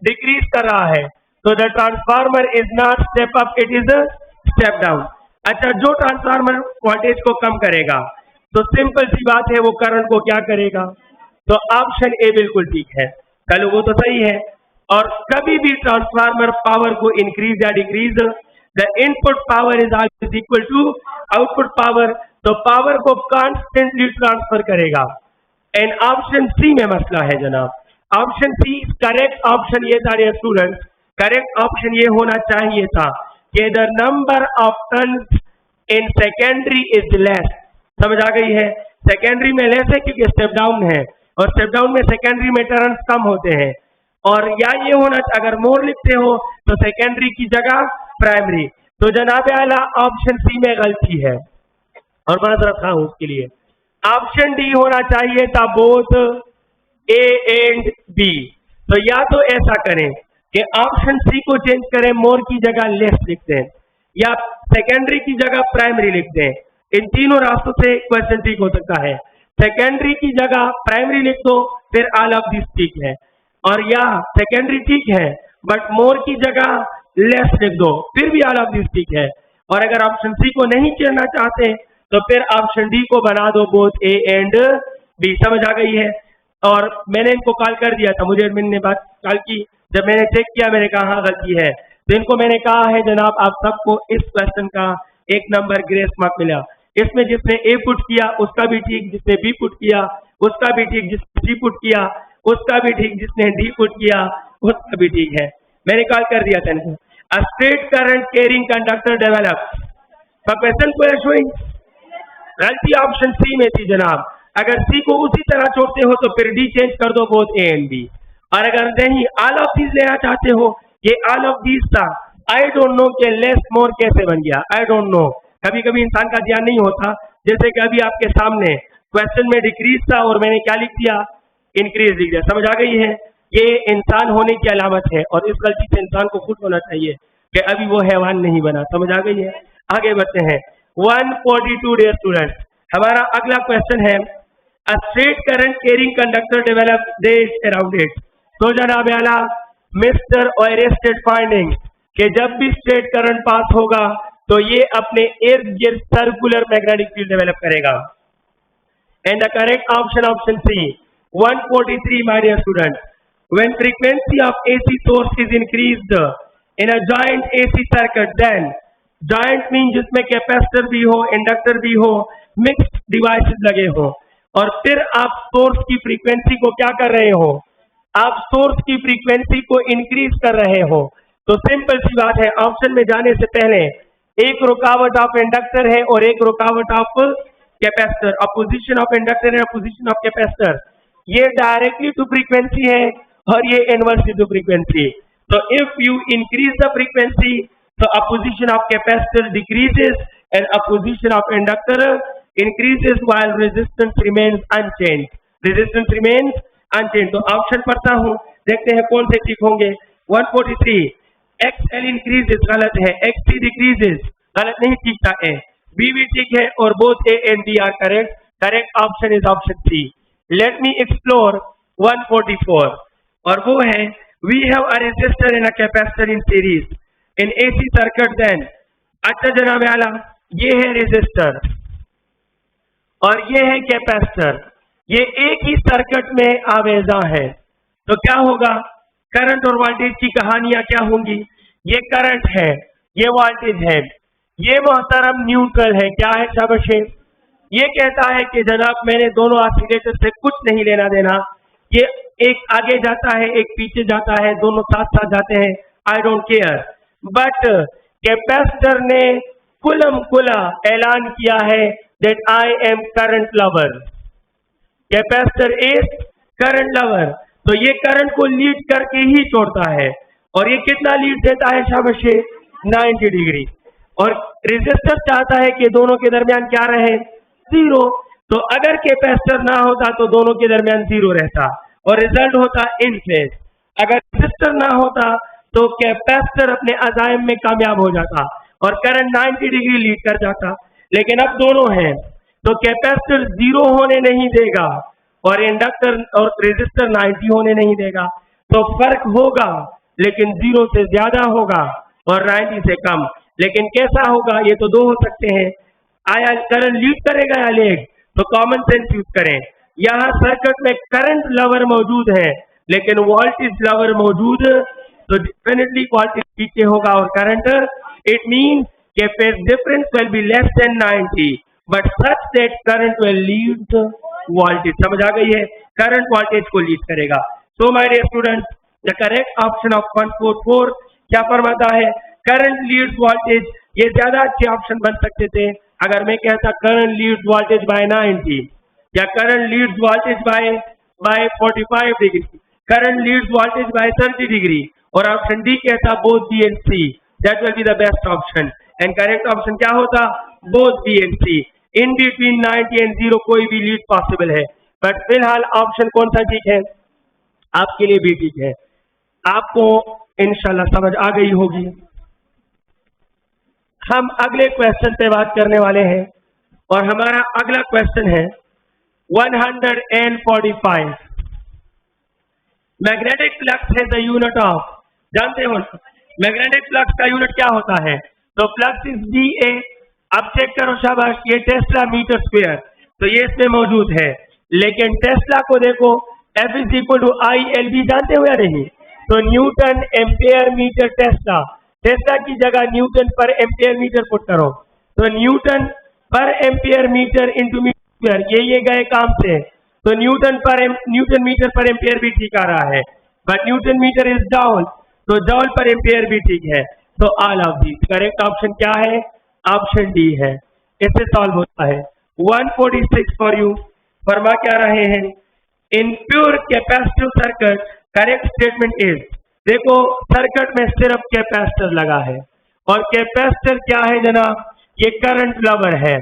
डिक्रीज कर रहा है। तो the transformer is not step up, it is step down. अच्छा, जो ट्रांसफार्मर वोल्टेज को कम करेगा तो सिंपल सी बात है वो करंट को क्या करेगा? तो ऑप्शन ए बिल्कुल ठीक है, चलो वो तो सही है। और कभी भी ट्रांसफार्मर पावर को इंक्रीज या decrease, the input power is always equal to output power, तो पावर को कॉन्स्टेंटली ट्रांसफर करेगा। एंड ऑप्शन सी में मसला है जनाब, ऑप्शन सी करेक्ट ऑप्शन ये था स्टूडेंट, करेक्ट ऑप्शन ये होना चाहिए था कि the number of turns in secondary is less. समझ आ गई है? सेकेंडरी में लेस है क्योंकि स्टेप डाउन है, और स्टेप डाउन में सेकेंडरी में टर्न्स कम होते हैं। और या ये होना, अगर मोर लिखते हो तो सेकेंडरी की जगह प्राइमरी। तो जनाब आला ऑप्शन सी में गलती है, और मैं रखा हूं उसके लिए ऑप्शन डी होना चाहिए था, बोथ ए एंड बी। तो या तो ऐसा करें कि ऑप्शन सी को चेंज करें, मोर की जगह लेस लिख दें, या सेकेंडरी की जगह प्राइमरी लिख दें। इन तीनों रास्तों से क्वेश्चन ठीक हो सकता है। सेकेंडरी की जगह प्राइमरी लिख दो, फिर ऑल ऑफ दिस ठीक है, और या सेकेंडरी ठीक है बट मोर की जगह लेस लिख दो, फिर भी ऑल ऑफ दिस ठीक है। और अगर ऑप्शन सी को नहीं चुनना चाहते तो फिर ऑप्शन डी को बना दो, बोथ ए एंड बी। समझ आ गई है? और मैंने इनको कॉल कर दिया था, मुझे एडमिन ने बात कॉल की, जब मैंने चेक किया मैंने कहा हाँ गलती है, तो इनको मैंने कहा है जनाब आप सबको इस क्वेश्चन का 1 नंबर ग्रेस मार्क मिला। इसमें जिसने ए पुट किया उसका भी ठीक, जिसने बी पुट किया उसका भी ठीक, जिसने सी पुट किया उसका भी ठीक, जिसने डी पुट किया उसका भी ठीक है। मैंने कॉल कर दिया था इनको। A straight current carrying conductor develop, question को शोइंग गलती ऑप्शन सी में थी जनाब। अगर सी को उसी तरह छोड़ते हो तो फिर डी चेंज कर दो, बोथ ए एंड बी। और अगर नहीं ऑल ऑफ दीज लेना चाहते हो, ये ऑल ऑफ दीज था, आई डोंट नो के लेस मोर कैसे बन गया, आई डोंट नो। कभी कभी इंसान का ध्यान नहीं होता, जैसे कि अभी आपके सामने क्वेश्चन में डिक्रीज था और मैंने क्या लिख दिया? इंक्रीज लिख दिया। समझ आ गई है? ये इंसान होने की अलामत है, और इस गलती से इंसान को खुश होना चाहिए कि अभी वो हैवान नहीं बना। समझ आ गई है? आगे बढ़ते हैं। 142 डियर स्टूडेंट्स, हमारा अगला क्वेश्चन है, a straight current carrying conductor develop देश अराउंड इट। तो जनाब आला मिस्टर ओयरेस्टेड फाइंडिंग कि जब भी स्ट्रेट करंट पास होगा तो ये अपने इर्द गिर्द सर्कुलर मैग्नेटिक फील्ड डेवलप करेगा। And the correct option option C 143 my dear student, when frequency of AC source is increased in a joint AC circuit, then joint mean जिसमें capacitor भी हो, इंडक्टर भी हो, मिक्स्ड डिवाइसेस लगे हो, और फिर आप सोर्स की फ्रीक्वेंसी को क्या कर रहे हो? आप सोर्स की फ्रीक्वेंसी को इंक्रीज कर रहे हो। तो सिंपल सी बात है, ऑप्शन में जाने से पहले एक रुकावट ऑफ इंडक्टर है और एक रुकावट of capacitor, opposition of inductor and opposition of capacitor, ये डायरेक्टली टू फ्रीक्वेंसी है और ये इनवर्सली टू फ्रीक्वेंसी। तो if you increase the frequency, तो opposition of capacitor decreases and opposition of inductor increases while resistance remains unchanged, resistance remains unchanged। तो option पढ़ता हूं, देखते हैं कौन से ठीक होंगे। 143 XL increases गलत है, XC decreases गलत नहीं, ठीक था ए, बी भी ठीक है, और both A and B are correct, correct option is option C। let me explore 144, और वो है we have a resistor and a capacitor in series in AC circuit then। अच्छा जनाब आला, ये है रेजिस्टर और ये है कैपेसिटर, ये एक ही सर्किट में आवेजा है, तो क्या होगा? करंट और वोल्टेज की कहानियां क्या होंगी? ये करंट है, ये वोल्टेज है, ये मोहतरम न्यूट्रल है। क्या है शाबाशे? ये कहता है कि जनाब मैंने दोनों ऑसिलेटर से कुछ नहीं लेना देना, ये एक आगे जाता है एक पीछे जाता है, दोनों साथ साथ जाते हैं, I don't care. But capacitor ने कुलम कुला ऐलान किया है that I am current lover. Capacitor is current lover. तो ये करंट को लीड करके ही छोड़ता है, और ये कितना लीड देता है शाबाश, 90 डिग्री। और रेजिस्टर चाहता है कि दोनों के दरमियान क्या रहे, जीरो। तो अगर कैपेसिटर ना होता तो दोनों के दरमियान जीरो रहता और रिजल्ट होता इन फेज। अगर रेजिस्टर ना होता तो कैपेसिटर अपने अजाइम में कामयाब हो जाता और करंट 90 डिग्री लीड कर जाता। लेकिन अब दोनों हैं तो कैपेसिटर जीरो होने नहीं देगा और इंडक्टर और रेजिस्टर 90 होने नहीं देगा। तो फर्क होगा, लेकिन जीरो से ज्यादा होगा और 90 से कम। लेकिन कैसा होगा, ये तो दो हो सकते हैं, आया करंट लीड करेगा या लेग। तो कॉमन सेंस यूज करें। यहाँ सर्किट में करंट लवर मौजूद है लेकिन वोल्टेज लवर मौजूद, तो डेफिनेटली वोल्टेज पीछे होगा और करंट, इट मीन्स के phase difference will be less than 90 but such that current will lead voltage. समझ आ गई है, करंट वोल्टेज को लीड करेगा। So my dear student, the correct option of 144 क्या फरमाता है, करंट लीड्स वोल्टेज। ये ज्यादा अच्छे ऑप्शन बन सकते थे अगर मैं कहता करंट लीड्स वोल्टेज बाय 90 या current leads voltage by 45 degree, current leads voltage by 30 degree, और ऑप्शन डी कहता both B and C, that will be the best option. And correct option क्या होता, both B and C. In between 90 and 0 कोई भी lead possible है, but फिलहाल option कौन सा ठीक है, आपके लिए भी ठीक है। आपको इंशाल्लाह समझ आ गई होगी। हम अगले क्वेश्चन पे बात करने वाले हैं और हमारा अगला क्वेश्चन है 145। मैग्नेटिक फ्लक्स है द यूनिट ऑफ, जानते हो मैग्नेटिक फ्लक्स का यूनिट क्या होता है, तो फ्लक्स इज डीए। अब चेक करो शाबाश, ये टेस्ला मीटर स्क्वायर, तो ये इसमें मौजूद है। लेकिन टेस्ला को देखो, F is equal to I L B, जानते हो या नहीं, तो newton ampere metre tesla, tesla की जगह Newton per ampere metre put करो, तो Newton per ampere metre into metre, ये गए काम से, तो न्यूटन मीटर पर एम्पेयर भी ठीक आ रहा है, but newton metre is joule, तो जॉल पर एम्पेयर भी ठीक है। तो all of these, correct option क्या है, ऑप्शन डी है। इससे सॉल्व होता है 146 फॉर यू। फरमा क्या रहे हैं, in pure capacitive circuit correct statement is, देखो सर्किट में सिर्फ कैपेसिटर लगा है और कैपेसिटर क्या है जनाब, ये करंट लवर है,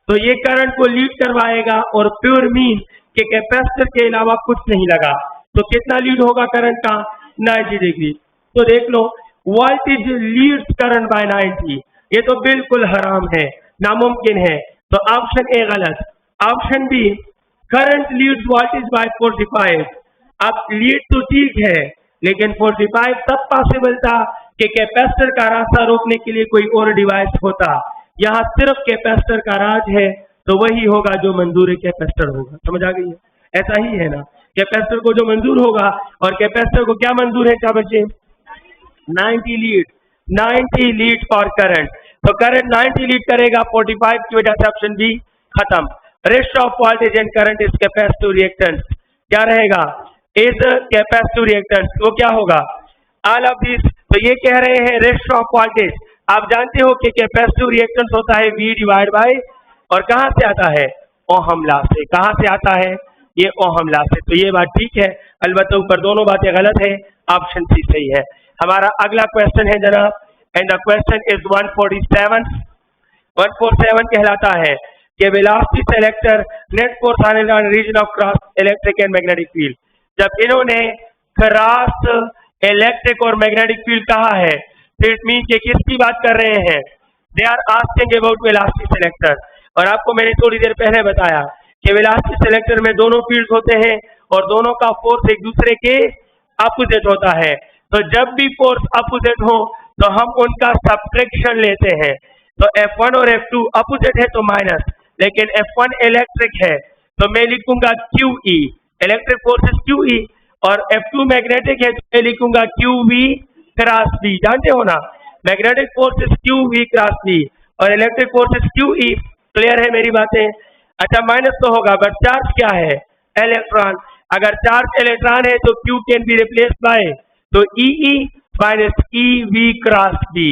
तो ये करंट को लीड करवाएगा और प्योर मीन कि कैपेसिटर के अलावा कुछ नहीं लगा, तो कितना लीड होगा करंट का, 90 डिग्री। तो देख लो वोल्टेज लीड्स करंट बाय 90, ये तो बिल्कुल हराम है, नामुमकिन है। तो ऑप्शन ए गलत, option B current leads voltage by 45। अब लीड तो ठीक है लेकिन 45 तब पॉसिबल था कि कैपेसिटर का रास्ता रोकने के लिए कोई और डिवाइस होता। यहाँ सिर्फ कैपेसिटर का राज है, तो वही होगा जो मंजूर कैपेसिटर होगा। समझ आ गई है, ऐसा ही है ना, कैपेसिटर को जो मंजूर होगा, और कैपेसिटर को क्या मंजूर है क्या बच्चे, 90 लीड फॉर करंट, तो करंट 90 लीड करेगा 45 की वजह से ऑप्शन बी खत्म। Rest of voltage and current is capacitive reactance, क्या रहेगा, इज कैपेसिटिव रिएक्टेंस, वो क्या होगा, ऑल ऑफ दिस। तो ये कह रहे हैं रेस्ट ऑफ वोल्टेज, आप जानते हो कि कैपेसिटिव रिएक्टेंस होता है V डिवाइड बाय, और कहां से आता है, ओहम लॉ से, कहां से आता है, ये ओहम लॉ से। तो ये बात ठीक है, अलबत्ता ऊपर दोनों बातें गलत है, ऑप्शन सी सही है। हमारा अगला क्वेश्चन है जनाब, एंड द क्वेश्चन इज 147। 147 कहलाता है कि velocity selector net force on region of cross electric and magnetic field. जब इन्होंने क्रॉस इलेक्ट्रिक और मैग्नेटिक फील्ड कहा है, तो इट मीन कि किसकी बात कर रहे हैं, they are asking about velocity selector. और आपको मैंने थोड़ी देर पहले बताया कि वेलोसिटी सेलेक्टर में दोनों फील्ड होते हैं और दोनों का फोर्स एक दूसरे के अपोजिट होता है। तो जब भी फोर्स अपोजिट हो तो हम उनका सब्ट्रैक्शन लेते हैं। तो F1 और F2 अपोजिट है तो माइनस, लेकिन F1 इलेक्ट्रिक है तो मैं लिखूंगा QE, electric force is QE, और F2 मैग्नेटिक है तो मैं लिखूंगा QV क्रॉस B। जानते हो ना, magnetic force is QV cross B और electric force is QE। Clear है मेरी बातें? अच्छा माइनस तो होगा, बट चार्ज क्या है, इलेक्ट्रॉन। अगर चार्ज इलेक्ट्रॉन है तो Q can be replace by तो EE, minus EV cross B.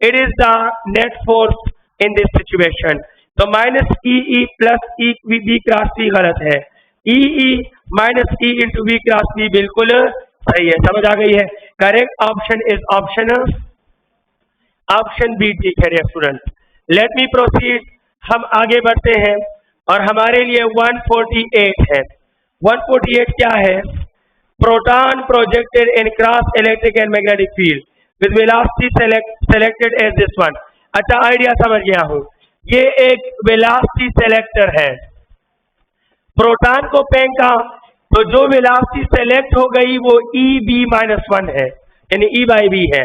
It is the net force in this situation. तो minus EE plus EV cross B गलत है, EE minus E into V cross B बिल्कुल सही है। समझ आ गई है? Correct option is option B. ठीक है स्टूडेंट, लेट मी प्रोसीड। हम आगे बढ़ते हैं और हमारे लिए 148 है। 148 क्या है? Proton projected in cross electric and magnetic field with velocity selected as this one. अच्छा, आइडिया समझ गया हूं। ये एक वेलोसिटी सेलेक्टर है। प्रोटॉन को फेंका तो जो वेलोसिटी सेलेक्ट हो गई वो EB-1 है, यानी E/B है।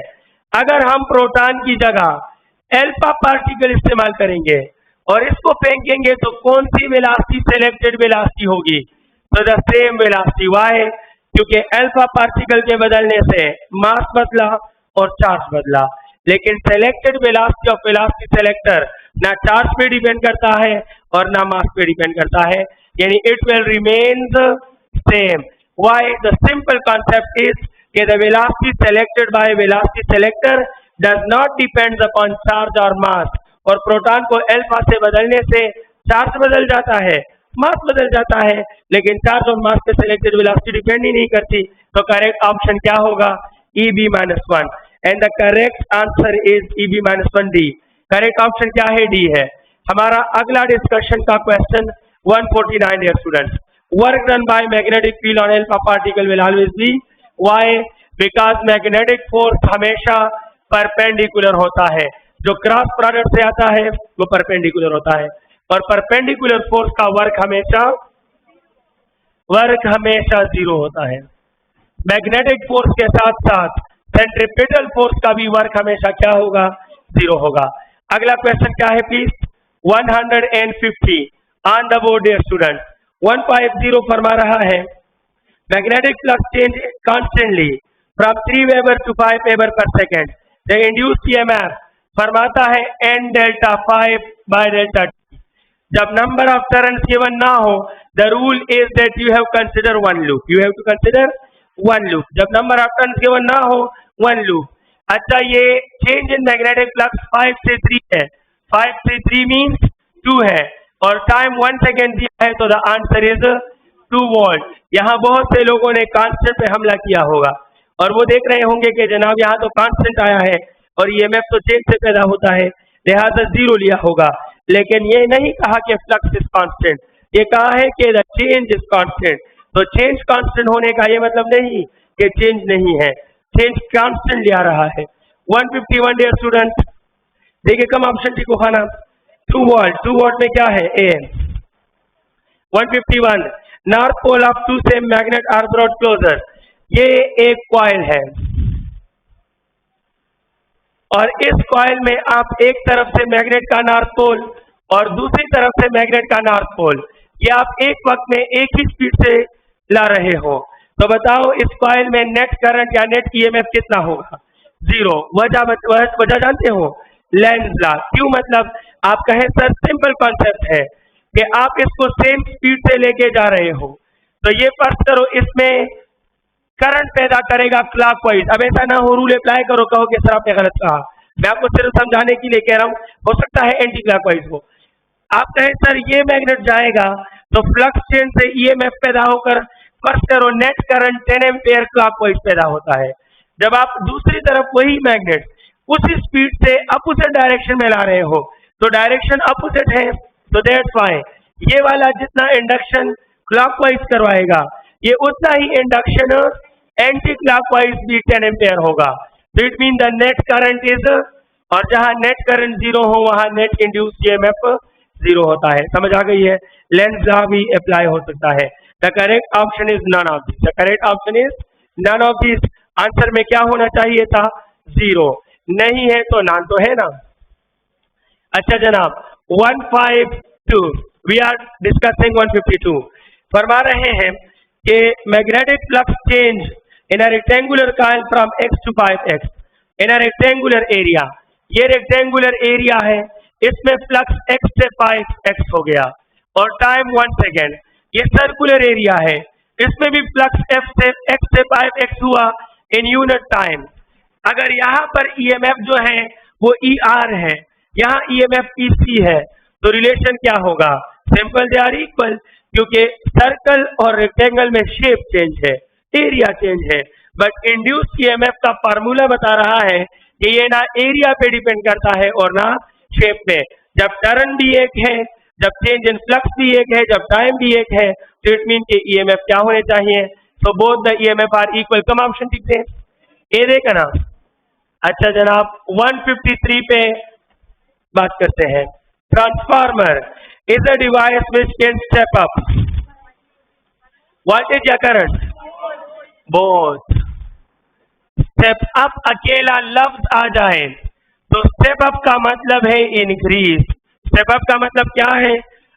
अगर हम प्रोटॉन की जगह अल्फा पार्टिकल इस्तेमाल करेंगे और इसको फेंकेंगे तो कौन सी वेलोसिटी सेलेक्टेड वेलोसिटी होगी? तो द सेम वेलोसिटी। वाई? क्योंकि अल्फा पार्टिकल के बदलने से मास बदला और चार्ज बदला, लेकिन selected velocity of velocity selector ना चार्ज पे डिपेंड करता है और ना मास पे डिपेंड करता है, यानी it will remain the same. Why? The simple concept is कि the velocity selected by velocity selector does not depend upon charge और मास। और प्रोटॉन को अल्फा से बदलने से चार्ज बदल जाता है, मास बदल जाता है, लेकिन चार्ज और मास पे सेलेक्टेड वेलोसिटी डिपेंड ही नहीं करती। तो करेक्ट ऑप्शन क्या होगा? EB-1। And the correct answer is EB-1 D। Correct option क्या है? D है। हमारा अगला डिस्कशन का क्वेश्चन 149 है students. Work done by magnetic field on alpha particle will always be. Why? Because magnetic force हमेशा परपेंडिकुलर होता है। जो क्रॉस प्रोडक्ट से आता है वो परपेंडिकुलर होता है, और परपेंडिकुलर फोर्स का वर्क हमेशा 0 होता है। मैग्नेटिक फोर्स के साथ साथ सेंट्रीपिटल फोर्स का भी वर्क हमेशा क्या होगा? 0 होगा। अगला क्वेश्चन क्या है please? 150 on the board dear student. 150 फरमा रहा है magnetic flux change constantly from 3 weber to 5 weber per second. The induced EMF फरमाता है N डेल्टा 5 बाय डेल्टा T। जब नंबर ऑफ टर्न्स गिवन ना हो, the rule is that you have consider one loop. You have to consider one loop. जब number of turns given ना हो, one loop. अच्छा, ये चेंज इन मैग्नेटिक फ्लक्स 5 से 3 है। 5 से 3 मीन्स 2 है, और टाइम 1 सेकेंड दिया है, तो द आंसर इज 2 वोल्ट। यहाँ बहुत से लोगों ने कांस्टेंट पे हमला किया होगा और वो देख रहे होंगे कि जनाब यहाँ तो कांस्टेंट आया है और EMF तो चेंज से पैदा होता है, लिहाजा 0 लिया होगा। लेकिन ये नहीं कहा कि फ्लक्स इज कांस्टेंट, ये कहा है कि द चेंज इज कांस्टेंट। तो चेंज कांस्टेंट होने का ये मतलब नहीं कि चेंज नहीं है, चेंज कांस्टेंट लिया रहा है। 151 डियर स्टूडेंट, देखिए कम ऑप्शन टी को खाना। 2 वोल्ट। 2 वोल्ट में क्या है? A. 151 north pole of 2 same magnet are brought closer. ये एक कॉइल है और इस कॉइल में आप एक तरफ से मैग्नेट का नॉर्थ पोल और दूसरी तरफ से मैग्नेट का नॉर्थ पोल, ये आप एक वक्त में एक ही स्पीड से ला रहे हो। तो बताओ इस कॉइल में नेट करंट या नेट EMF कितना होगा? 0। वजह जानते हो? Lenz law. क्यों? मतलब आप कहें सर सिंपल कॉन्सेप्ट है कि आप इसको सेम स्पीड से लेके जा रहे हो, तो ये फर्ज करो इसमें करंट पैदा करेगा क्लॉकवाइज। अब ऐसा ना हो रूल अप्लाई करो, कहो कि सर आपने गलत कहा। मैं आपको सिर्फ समझाने के लिए कह रहा हूं, हो सकता है एंटी क्लॉकवाइज हो। आप कहें सर ये मैग्नेट जाएगा तो फ्लक्स चेंज से EMF पैदा होकर फर्ज करो नेट करंट 10 एम्पियर क्लॉकवाइज पैदा होता है। जब आप दूसरी तरफ वही मैग्नेट उसी स्पीड से अपोजिट डायरेक्शन में ला रहे हो तो डायरेक्शन अपोजिट है, तो दैट्स व्हाई ये वाला जितना इंडक्शन क्लॉकवाइज करवाएगा ये उतना ही इंडक्शन एंटी क्लॉकवाइज भी 10 एम्पियर होगा। तो it mean the net current is, और जहां नेट करंट 0 हो वहां नेट इंड्यूस्ड EMF 0 होता है। समझ आ गई है? लेंज लॉ भी अप्लाई हो सकता है। The correct option is none of this. The correct option is none of this. Answer में क्या होना चाहिए था? 0। नहीं है तो नन तो है ना। अच्छा जनाब 152 वी आर डिस्कसिंग 152 फरमा रहे हैं कि magnetic flux change in a rectangular coil from x to 5x in a rectangular area. ये रेक्टेंगुलर एरिया है, इसमें फ्लक्स x से 5x हो गया और टाइम 1 सेकेंड। ये सर्कुलर एरिया है, इसमें भी फ्लक्स x से 5x हुआ इन यूनिट टाइम। अगर यहाँ पर ईएमएफ जो है वो ER है, यहाँ ईएमएफ EC है, तो रिलेशन क्या होगा? सिंपल, दे आर इक्वल, क्योंकि सर्कल और रेक्टेंगल में शेप चेंज है, एरिया चेंज है, बट इंड्यूस ईएमएफ का फार्मूला बता रहा है कि ये ना एरिया पे डिपेंड करता है और ना शेप पे। जब टर्न भी एक है, जब चेंज इन फ्लक्स भी एक है, जब टाइम भी एक है, तो इट मीन कि ईएमएफ क्या होने चाहिए? So both the EMF are equal. Come option ठीक है, ए देखा ना। अच्छा जनाब, 153 पे बात करते हैं। Transformer is a device which can step up voltage या करंट, बोथ। स्टेप अप अकेला लफ्ज आ जाए तो स्टेप अप का मतलब है इंक्रीज। स्टेप अप का मतलब क्या है?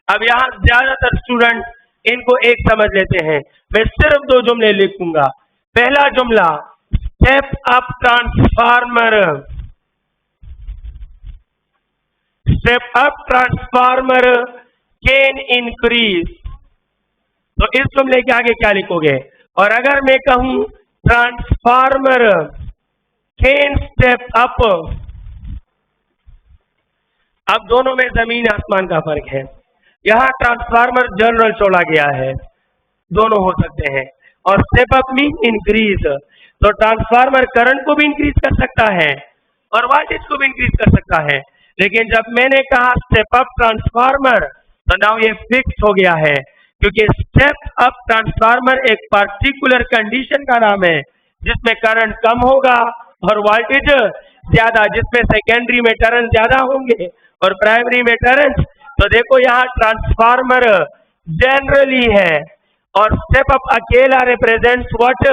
अब यहाँ ज्यादातर स्टूडेंट इनको एक समझ लेते हैं। मैं सिर्फ 2 जुमले लिखूंगा। पहला जुमला, step up transformer, step up transformer can increase, तो इस जुमले के आगे क्या लिखोगे? और अगर मैं कहूं ट्रांसफार्मर कैन स्टेप अप, अब दोनों में जमीन आसमान का फर्क है। यहाँ ट्रांसफार्मर जनरल छोड़ा गया है, दोनों हो सकते हैं, और स्टेप अप मीन इंक्रीज, तो ट्रांसफार्मर करंट को भी इंक्रीज कर सकता है और वोल्टेज को भी इंक्रीज कर सकता है। लेकिन जब मैंने कहा स्टेप अप ट्रांसफार्मर, तो नाउ ये फिक्स हो गया है, क्योंकि स्टेप अप ट्रांसफार्मर एक पार्टिकुलर कंडीशन का नाम है जिसमें करंट कम होगा और वोल्टेज ज्यादा, जिसमें सेकेंडरी में टर्न ज्यादा होंगे और प्राइमरी में टर्न। तो देखो यहाँ ट्रांसफार्मर जनरली है और स्टेप अप अकेला रिप्रेजेंट्स व्हाट?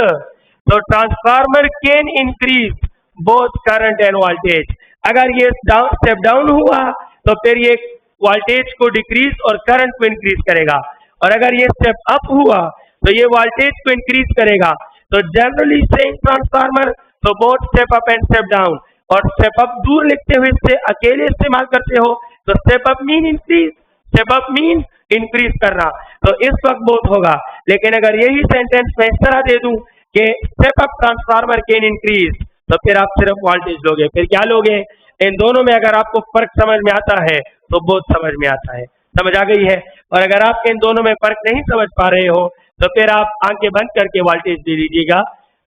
तो transformer can increase both current end voltage. अगर ये स्टेप डाउन हुआ तो फिर ये वोल्टेज को डिक्रीज और करंट को इंक्रीज करेगा, और अगर ये स्टेप अप हुआ तो ये वोल्टेज को इंक्रीज करेगा। तो जनरली सेइंग ट्रांसफार्मर, तो both step up and step down, और स्टेप अप दूर लिखते हुए इससे अकेले इस्तेमाल करते हो तो step up mean increase, step up mean increase करना, तो इस वक्त बोथ होगा। लेकिन अगर यही सेंटेंस मैं इस तरह दे दूं कि step up transformer can increase, तो फिर आप सिर्फ वोल्टेज लोगे। फिर क्या लोगे? इन दोनों में अगर आपको फर्क समझ में आता है तो बोथ समझ में आता है। समझ आ गई है? और अगर आप इन दोनों में फर्क नहीं समझ पा रहे हो तो फिर आप आंखें बंद करके वोल्टेज दे लीजिएगा,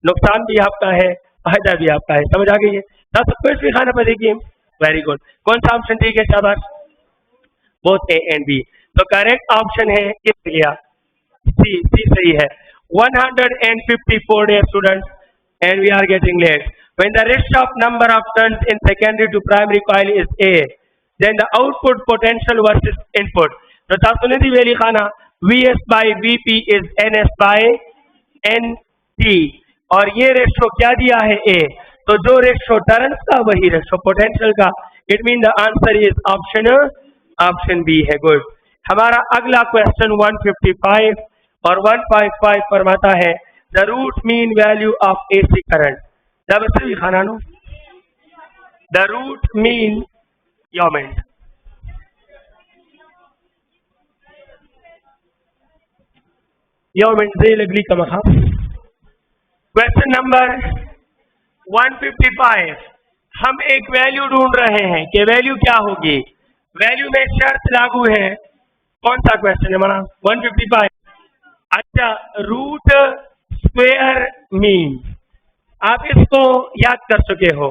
नुकसान भी आपका है, फायदा भी आपका है। समझ आ गई है? कुछ भी खाना पड़ेगी। Very good. कौन सा ऑप्शन ठीक है? शाबाश, बोथ ए एंड बी। तो करेक्ट ऑप्शन है किस गया? सी, सी सही है। 154 days students and we are getting late. When the ratio of number of turns in secondary to primary coil is A, then the output potential versus input. तो तासुनिदी वेली खाना VS by VP is NS by NT, और ये ratio क्या दिया है? A। तो जो ratio turns का वही रेशो पोटेंशियल का। It mean the answer is option B है। गुड। हमारा अगला क्वेश्चन 155 और 155 फरमाता है the root mean value of AC current. जब भी खाना नो द रूट मीन योमेंट, योमेंट से लगली कमखा। क्वेश्चन नंबर 155, हम एक वैल्यू ढूंढ रहे हैं कि वैल्यू क्या होगी। वैल्यू में शर्त लागू है। कौन सा क्वेश्चन है हमारा? 155। अच्छा, रूट स्क्वायर मीन, आप इसको याद कर चुके हो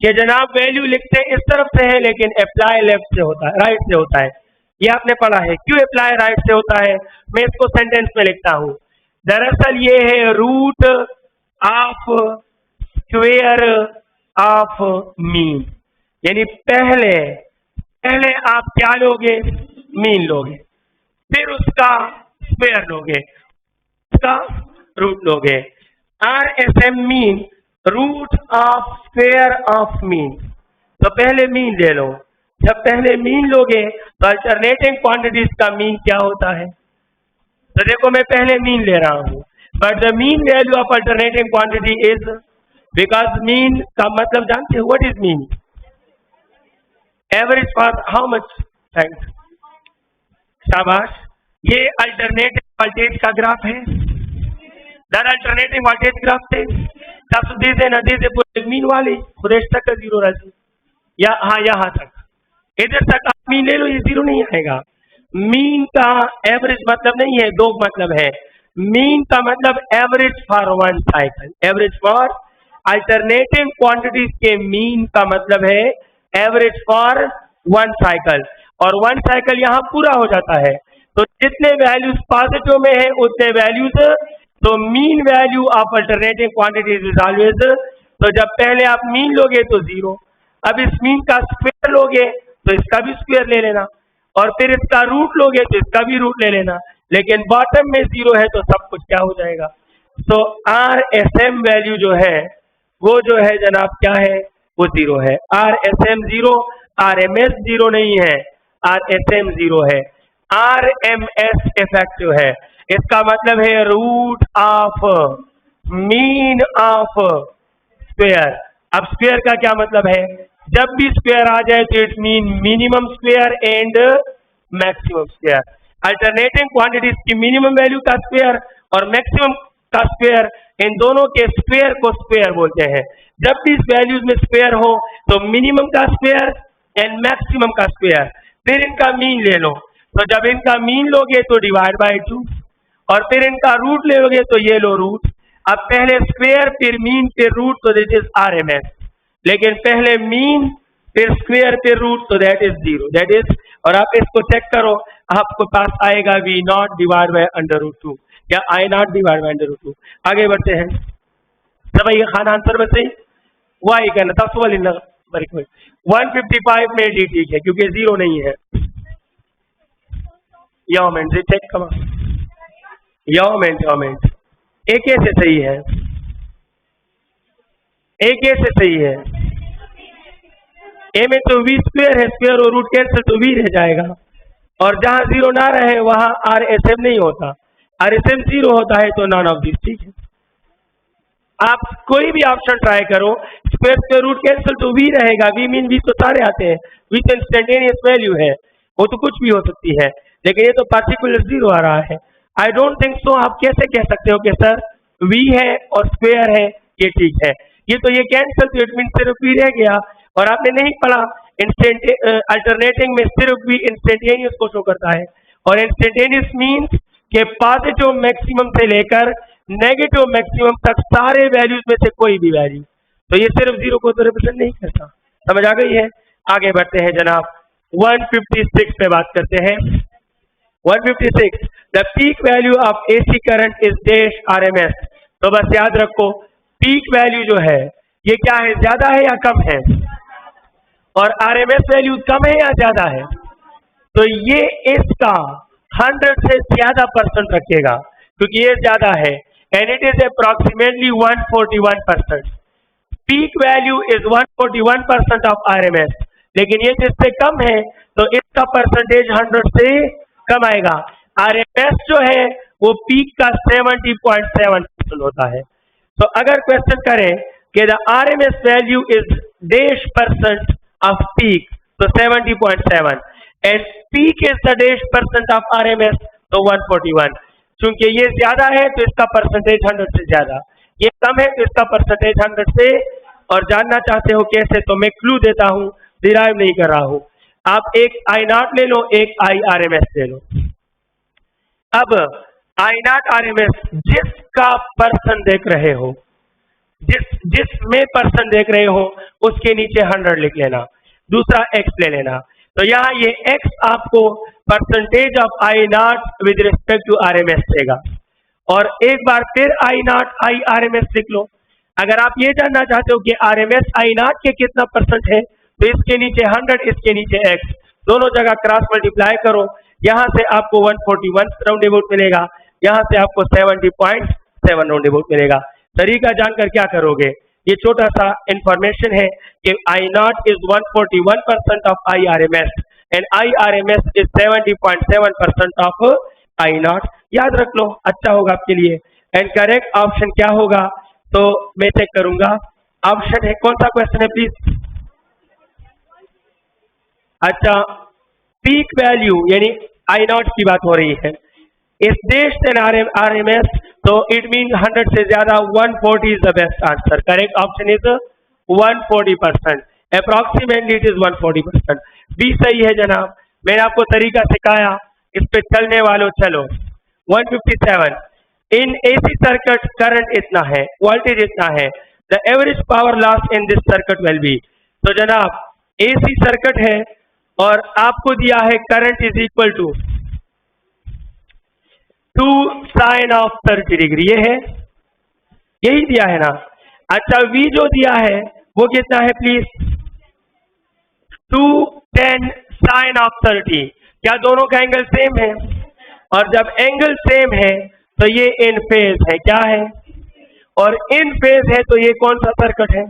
कि जनाब वैल्यू लिखते इस तरफ से है लेकिन अप्लाई लेफ्ट से होता है, राइट से होता है। ये आपने पढ़ा है। क्यों अप्लाई राइट से होता है? मैं इसको सेंटेंस में लिखता हूं। दरअसल ये है root of square of mean, यानी पहले आप क्या लोगे? मीन लोगे, फिर उसका स्क्वायर लोगे, उसका रूट लोगे। RSM mean root of square of mean. तो पहले मीन ले लो। जब पहले मीन लोगे तो अल्टरनेटिंग क्वांटिटीज का मीन क्या होता है? तो देखो मैं पहले मीन ले रहा हूं, but the mean value of alternating quantity is, because mean का मतलब जानते हो what is mean? Average for how much? Thanks, शाबाश। ये अल्टरनेटिव वोल्टेज का ग्राफ है। दर अल्टरनेटिव वोल्टेज ग्राफ से तब दिस है नदी से पूरे मीन वाली खुदेश तक जीरो राजी या हाँ यहाँ तक, इधर तक आप मीन ले लो, ये जीरो नहीं आएगा। मीन का एवरेज मतलब नहीं है, दो मतलब है। मीन का मतलब average for one cycle, average for alternative quantities के मीन का मतलब है एवरेज फॉर वन साइकिल, और वन साइकिल यहाँ पूरा हो जाता है। तो जितने वैल्यूज पॉजिटिव में है उतने वैल्यूज, तो mean value of alternative quantities is always, तो जब पहले आप मीन लोगे तो जीरो, अब इस मीन का स्क्वायर लोगे तो इसका भी स्क्वायर ले लेना, और फिर इसका रूट लोगे तो इसका भी रूट ले लेना, लेकिन बॉटम में जीरो है तो सब कुछ क्या हो जाएगा। तो RSM वैल्यू जो है वो जो है जनाब क्या है, वो जीरो है। RSM जीरो, RMS जीरो नहीं है, RSM जीरो है। RMS इफेक्टिव है, इसका मतलब है root of mean of square. अब स्क्वायर का क्या मतलब है, जब भी स्क्वायर आ जाए तो it mean minimum square and maximum square. Alternative quantities की मिनिमम वैल्यू का स्क्वायर और मैक्सिमम का स्क्वायर, इन दोनों के स्क्वायर को स्क्वायर बोलते हैं। जब भी इस वैल्यूज में स्क्वायर हो तो मिनिमम का स्क्वायर एंड मैक्सिमम का स्क्वायर, फिर इनका मीन ले लो, तो जब इनका मीन लोगे तो डिवाइड बाय 2, और फिर इनका रूट लोगे तो ये लो रूट। अब पहले स्क्वायर फिर मीन फिर रूट, तो दिस इज RMS, लेकिन पहले मीन फिर स्क्वायर फिर रूट, तो that is zero, that is. और आप इसको चेक करो, आपको पास आएगा V0 डिवाइड बाय √2 या I0 डिवाइड बाय √2। आगे बढ़ते हैं, सब ये खाना आंसर बचे वाई करना था, 155 में डी ठीक है क्योंकि जीरो नहीं है। योमेंट से चेक कमा, योमेंट एक से सही है, एक से सही है। ए में तो V स्क्वायर है, स्क्वायर और रूट कैंसिल तो V रह जाएगा, और जहां जीरो ना रहे वहां RSM नहीं होता, RSM जीरो होता है तो नॉन ऑफ दिस ठीक है। आप कोई भी ऑप्शन ट्राई करो, स्क्वायर स्क्वायर रूट कैंसिल तो V रहेगा, V मीन V तो सारे आते हैं, V तो इंस्टेंटेनियस वैल्यू है, वो तो कुछ भी हो सकती है, लेकिन ये तो पार्टिकुलर जीरो आ रहा है। आई डोंट थिंक सो आप कैसे कह सकते हो कि सर V है और स्क्वायर है ये ठीक है, ये तो ये कैंसिल तो इट मीन सिर्फ V रह गया, और आपने नहीं पढ़ा अल्टरनेटिंग में सिर्फ V इंस्टेंटेनियस को शो करता है, और इंस्टेंटेनियस मीन्स के पॉजिटिव मैक्सिमम से लेकर नेगेटिव मैक्सिमम तक सारे वैल्यूज में से कोई भी वैल्यू, तो ये सिर्फ जीरो को तो रिप्रेजेंट नहीं करता। समझ आ गई है? आगे बढ़ते हैं जनाब, 156 पे बात करते हैं। 156, the peak value of AC current is dash RMS। तो बस याद रखो, पीक वैल्यू जो है ये क्या है, ज्यादा है या कम है, और RMS वैल्यू कम है या ज्यादा है, तो ये इसका 100 से ज्यादा % रखेगा क्योंकि ये ज्यादा है, and it is approximately 141%। Peak value is 141% of RMS, लेकिन ये जिससे कम है तो इसका परसेंटेज 100 से कम आएगा। RMS जो है वो पीक का 70.7% होता है। तो अगर क्वेश्चन करें कि the RMS value is dash % off peak, तो 70.7, and peak is the dash % of RMS, तो 141। चूंकि ये ज्यादा है तो इसका परसेंटेज 100 से ज्यादा, ये कम है तो इसका परसेंटेज 100 से। और जानना चाहते हो कैसे, तो मैं क्लू देता हूं, डिराइव नहीं कर रहा हूं। आप एक I0 ले लो, एक IRMS ले लो। अब I0 RMS जिसका पर्सन देख रहे हो, जिसमें पर्सन देख रहे हो उसके नीचे 100 लिख लेना, दूसरा X ले लेना। तो यहाँ ये X आपको percentage of I0 with respect to RMS देगा, और एक बार फिर I0 IRMS लिख लो। अगर आप ये जानना चाहते हो कि RMS I0 के कितना % है, तो इसके नीचे 100, इसके नीचे X, दोनों जगह क्रॉस मल्टीप्लाई करो, यहाँ से आपको 141 राउंड अबाउट मिलेगा, यहाँ से आपको 70.7 राउंड अबाउट मिलेगा। तरीका जानकर क्या करोगे, ये छोटा सा इंफॉर्मेशन है कि I0 is 141% of IRMS and IRMS is 70.7% of I0। याद रख लो, अच्छा होगा आपके लिए। एंड करेक्ट ऑप्शन क्या होगा, तो मैं चेक करूंगा। ऑप्शन है, कौन सा क्वेश्चन है प्लीज? अच्छा, पीक वैल्यू यानी I0 की बात हो रही है। इस डैश एंड RMS तो इट मीन 100 से ज्यादा 140 is the best answer. Correct option is 140%। Approximately it is 140%। B सही है जनाब। मैंने आपको तरीका सिखाया, इस पे चलने वालों चलो। 157 इन एसी सर्किट करंट इतना है, वोल्टेज इतना है, the average power loss in this circuit will be. तो जनाब एसी सर्किट है और आपको दिया है current is equal to 2 sin of 30 degree, ये है, यही दिया है ना। अच्छा V जो दिया है वो कितना है प्लीज? 210 sin of 30। क्या दोनों का एंगल सेम है? और जब एंगल सेम है तो ये इन फेज है, क्या है? और इन फेज है तो ये कौन सा सर्किट है?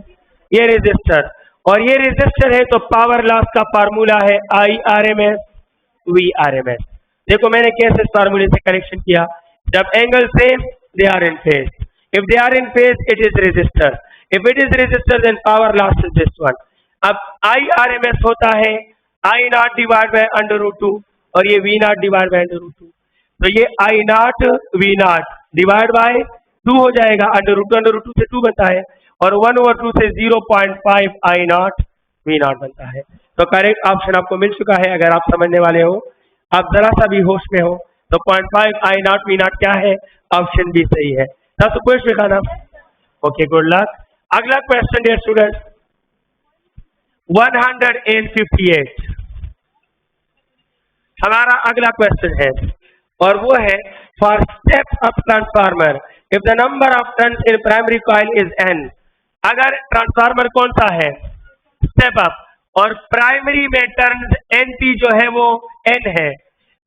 ये रेजिस्टर। और ये रेजिस्टर है तो पावर लॉस का फार्मूला है IRMS VRMS। देखो मैंने कैसे इस फार्मूले से कनेक्शन किया। जब angle same they are in phase, if they are in phase it is resistor, if it is resistor then power loss is this one. अब IRMS होता है I नॉट डिवाइड बाय √2 और ये V नॉट डिवाइड बाय √2। तो ये I not V not divide by 2 हो जाएगा, √2 से 2 बनता है और 1/2 से 0.5 I नॉट V नॉट बनता है। तो करेक्ट ऑप्शन आपको मिल चुका है। अगर आप समझने वाले हो, आप जरा सा भी होश में हो, तो 0.5 I नॉट V नॉट क्या है? ऑप्शन बी सही है। तो पूछ में खाना। Okay good luck. अगला क्वेश्चन डियर स्टूडेंट 158 हमारा अगला क्वेश्चन है और वो है for step up transformer if the number of turns in primary coil is n। अगर ट्रांसफार्मर कौन सा है? स्टेप अप, और प्राइमरी में टर्न्स NP जो है वो n है,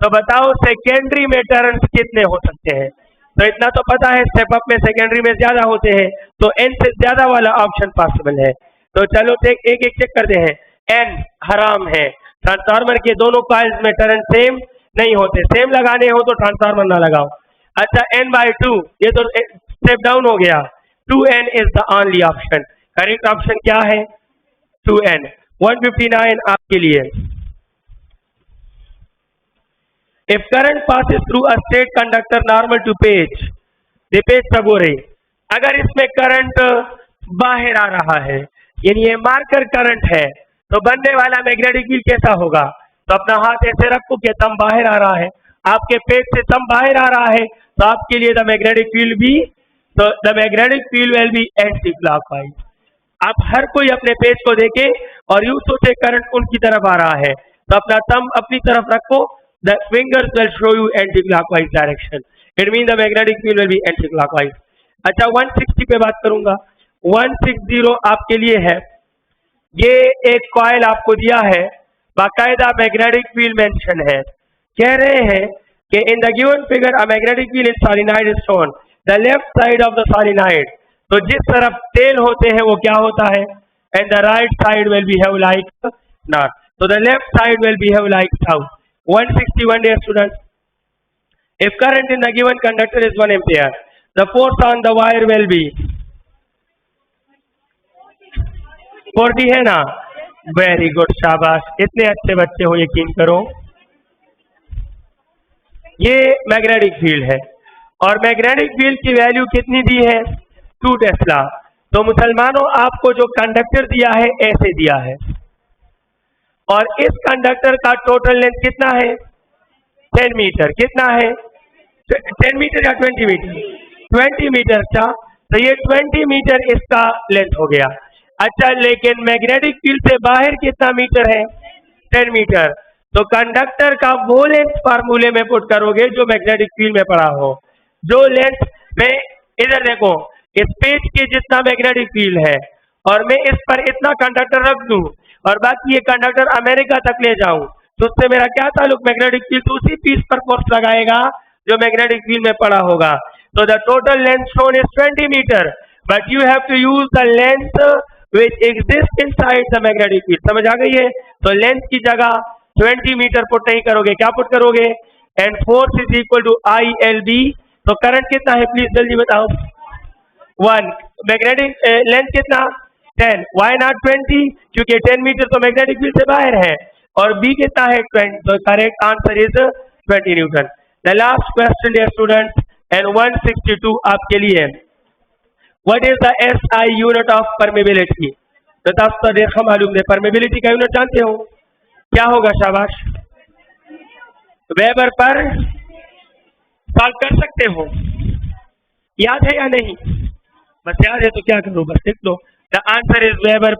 तो बताओ सेकेंडरी में टर्न्स कितने हो सकते हैं? तो इतना तो पता है स्टेप अप में सेकेंडरी में ज्यादा होते हैं, तो n से ज्यादा वाला ऑप्शन पॉसिबल है। तो चलो एक एक चेक करते हैं। n हराम है, ट्रांसफार्मर के दोनों कॉइल्स में टर्न सेम नहीं होते, सेम लगाने हो तो ट्रांसफार्मर ना लगाओ। अच्छा n/2 ये तो स्टेप डाउन हो गया, 2n is the only option. Correct option क्या है? 2n। 159 आपके लिए। If current passes through a straight conductor normal to page, the page सबोरे, अगर इसमें करंट बाहर आ रहा है, यानी ये मार्कर करंट है, तो बनने वाला मैग्नेटिक फील्ड कैसा होगा? तो अपना हाथ ऐसे रखो कि थंब बाहर आ रहा है, आपके पेट से थंब बाहर आ रहा है, तो आपके लिए द मैग्नेटिक फील्ड भी, तो the magnetic field will be anti clockwise. आप हर कोई अपने पेज को देखे और यूं सोचे करंट उनकी तरफ आ रहा है, तो अपना थंब अपनी तरफ रखो, the fingers will show you anti clockwise direction, it mean the magnetic field will be anti clockwise. अच्छा 160 पे बात करूंगा। 160 आपके लिए है, ये एक कॉइल आपको दिया है, बाकायदा मैग्नेटिक फील्ड मेंशन है। कह रहे हैं कि in the given figure a magnetic field in solenoid is shown, the left side of the solenoid, तो जिस तरफ तेल होते हैं वो क्या होता है? And the right side will behave like north, तो the left side will behave like south. 161 dear students, if current in the given conductor is 1 ampere, the force on the wire will be 40 है ना? Very good, शाबाश, इतने अच्छे बच्चे हो, यकीन करो। ये मैग्नेटिक फील्ड है और मैग्नेटिक फील्ड की वैल्यू कितनी दी है? 2 टेस्ला। तो मुसलमानों आपको जो कंडक्टर दिया है ऐसे दिया है, और इस कंडक्टर का टोटल लेंथ कितना है? 10 मीटर। कितना है? 10 मीटर या 20 मीटर? 20 मीटर था, तो ये 20 मीटर इसका लेंथ हो गया। अच्छा, लेकिन मैग्नेटिक फील्ड से बाहर कितना मीटर है? 10 मीटर। तो कंडक्टर का वो लेंथ फार्मूले में पुट करोगे जो मैग्नेटिक फील्ड में पड़ा हो। जो लेंथ में, इधर देखो, इस पेज के जितना मैग्नेटिक फील्ड है और मैं इस पर इतना कंडक्टर रख दूं और बाकी ये कंडक्टर अमेरिका तक ले जाऊं, तो उससे मेरा क्या ताल्लुक? मैग्नेटिक फील्ड उसी पीस पर फोर्स लगाएगा जो मैग्नेटिक फील्ड में पड़ा होगा। तो the total length shown is 20 metre, but you have to use the length which exist inside the magnetic field. समझ आ गई है? तो लेंथ की जगह 20 मीटर पुट नहीं करोगे, क्या पुट करोगे? And force is equal to ILB। तो करंट कितना है प्लीज जल्दी बताओ? 1। मैग्नेटिक लेंथ कितना? 10। Why not 20? क्योंकि 10 मीटर तो मैग्नेटिक फील्ड से बाहर है, और B कितना है? 20। तो correct answer is 20 newton. The last question dear students and 162 आपके लिए। What is the SI unit of permeability? तो दोस्तों देखो मालूम है, परमेबिलिटी का यूनिट जानते हो क्या होगा? शाबाश, वेबर पर सॉल्व कर सकते हो, याद है या नहीं? बस याद है तो क्या करो, बस लिख लो। The answer is weber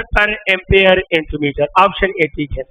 per ampere into metre. Option A ठीक है।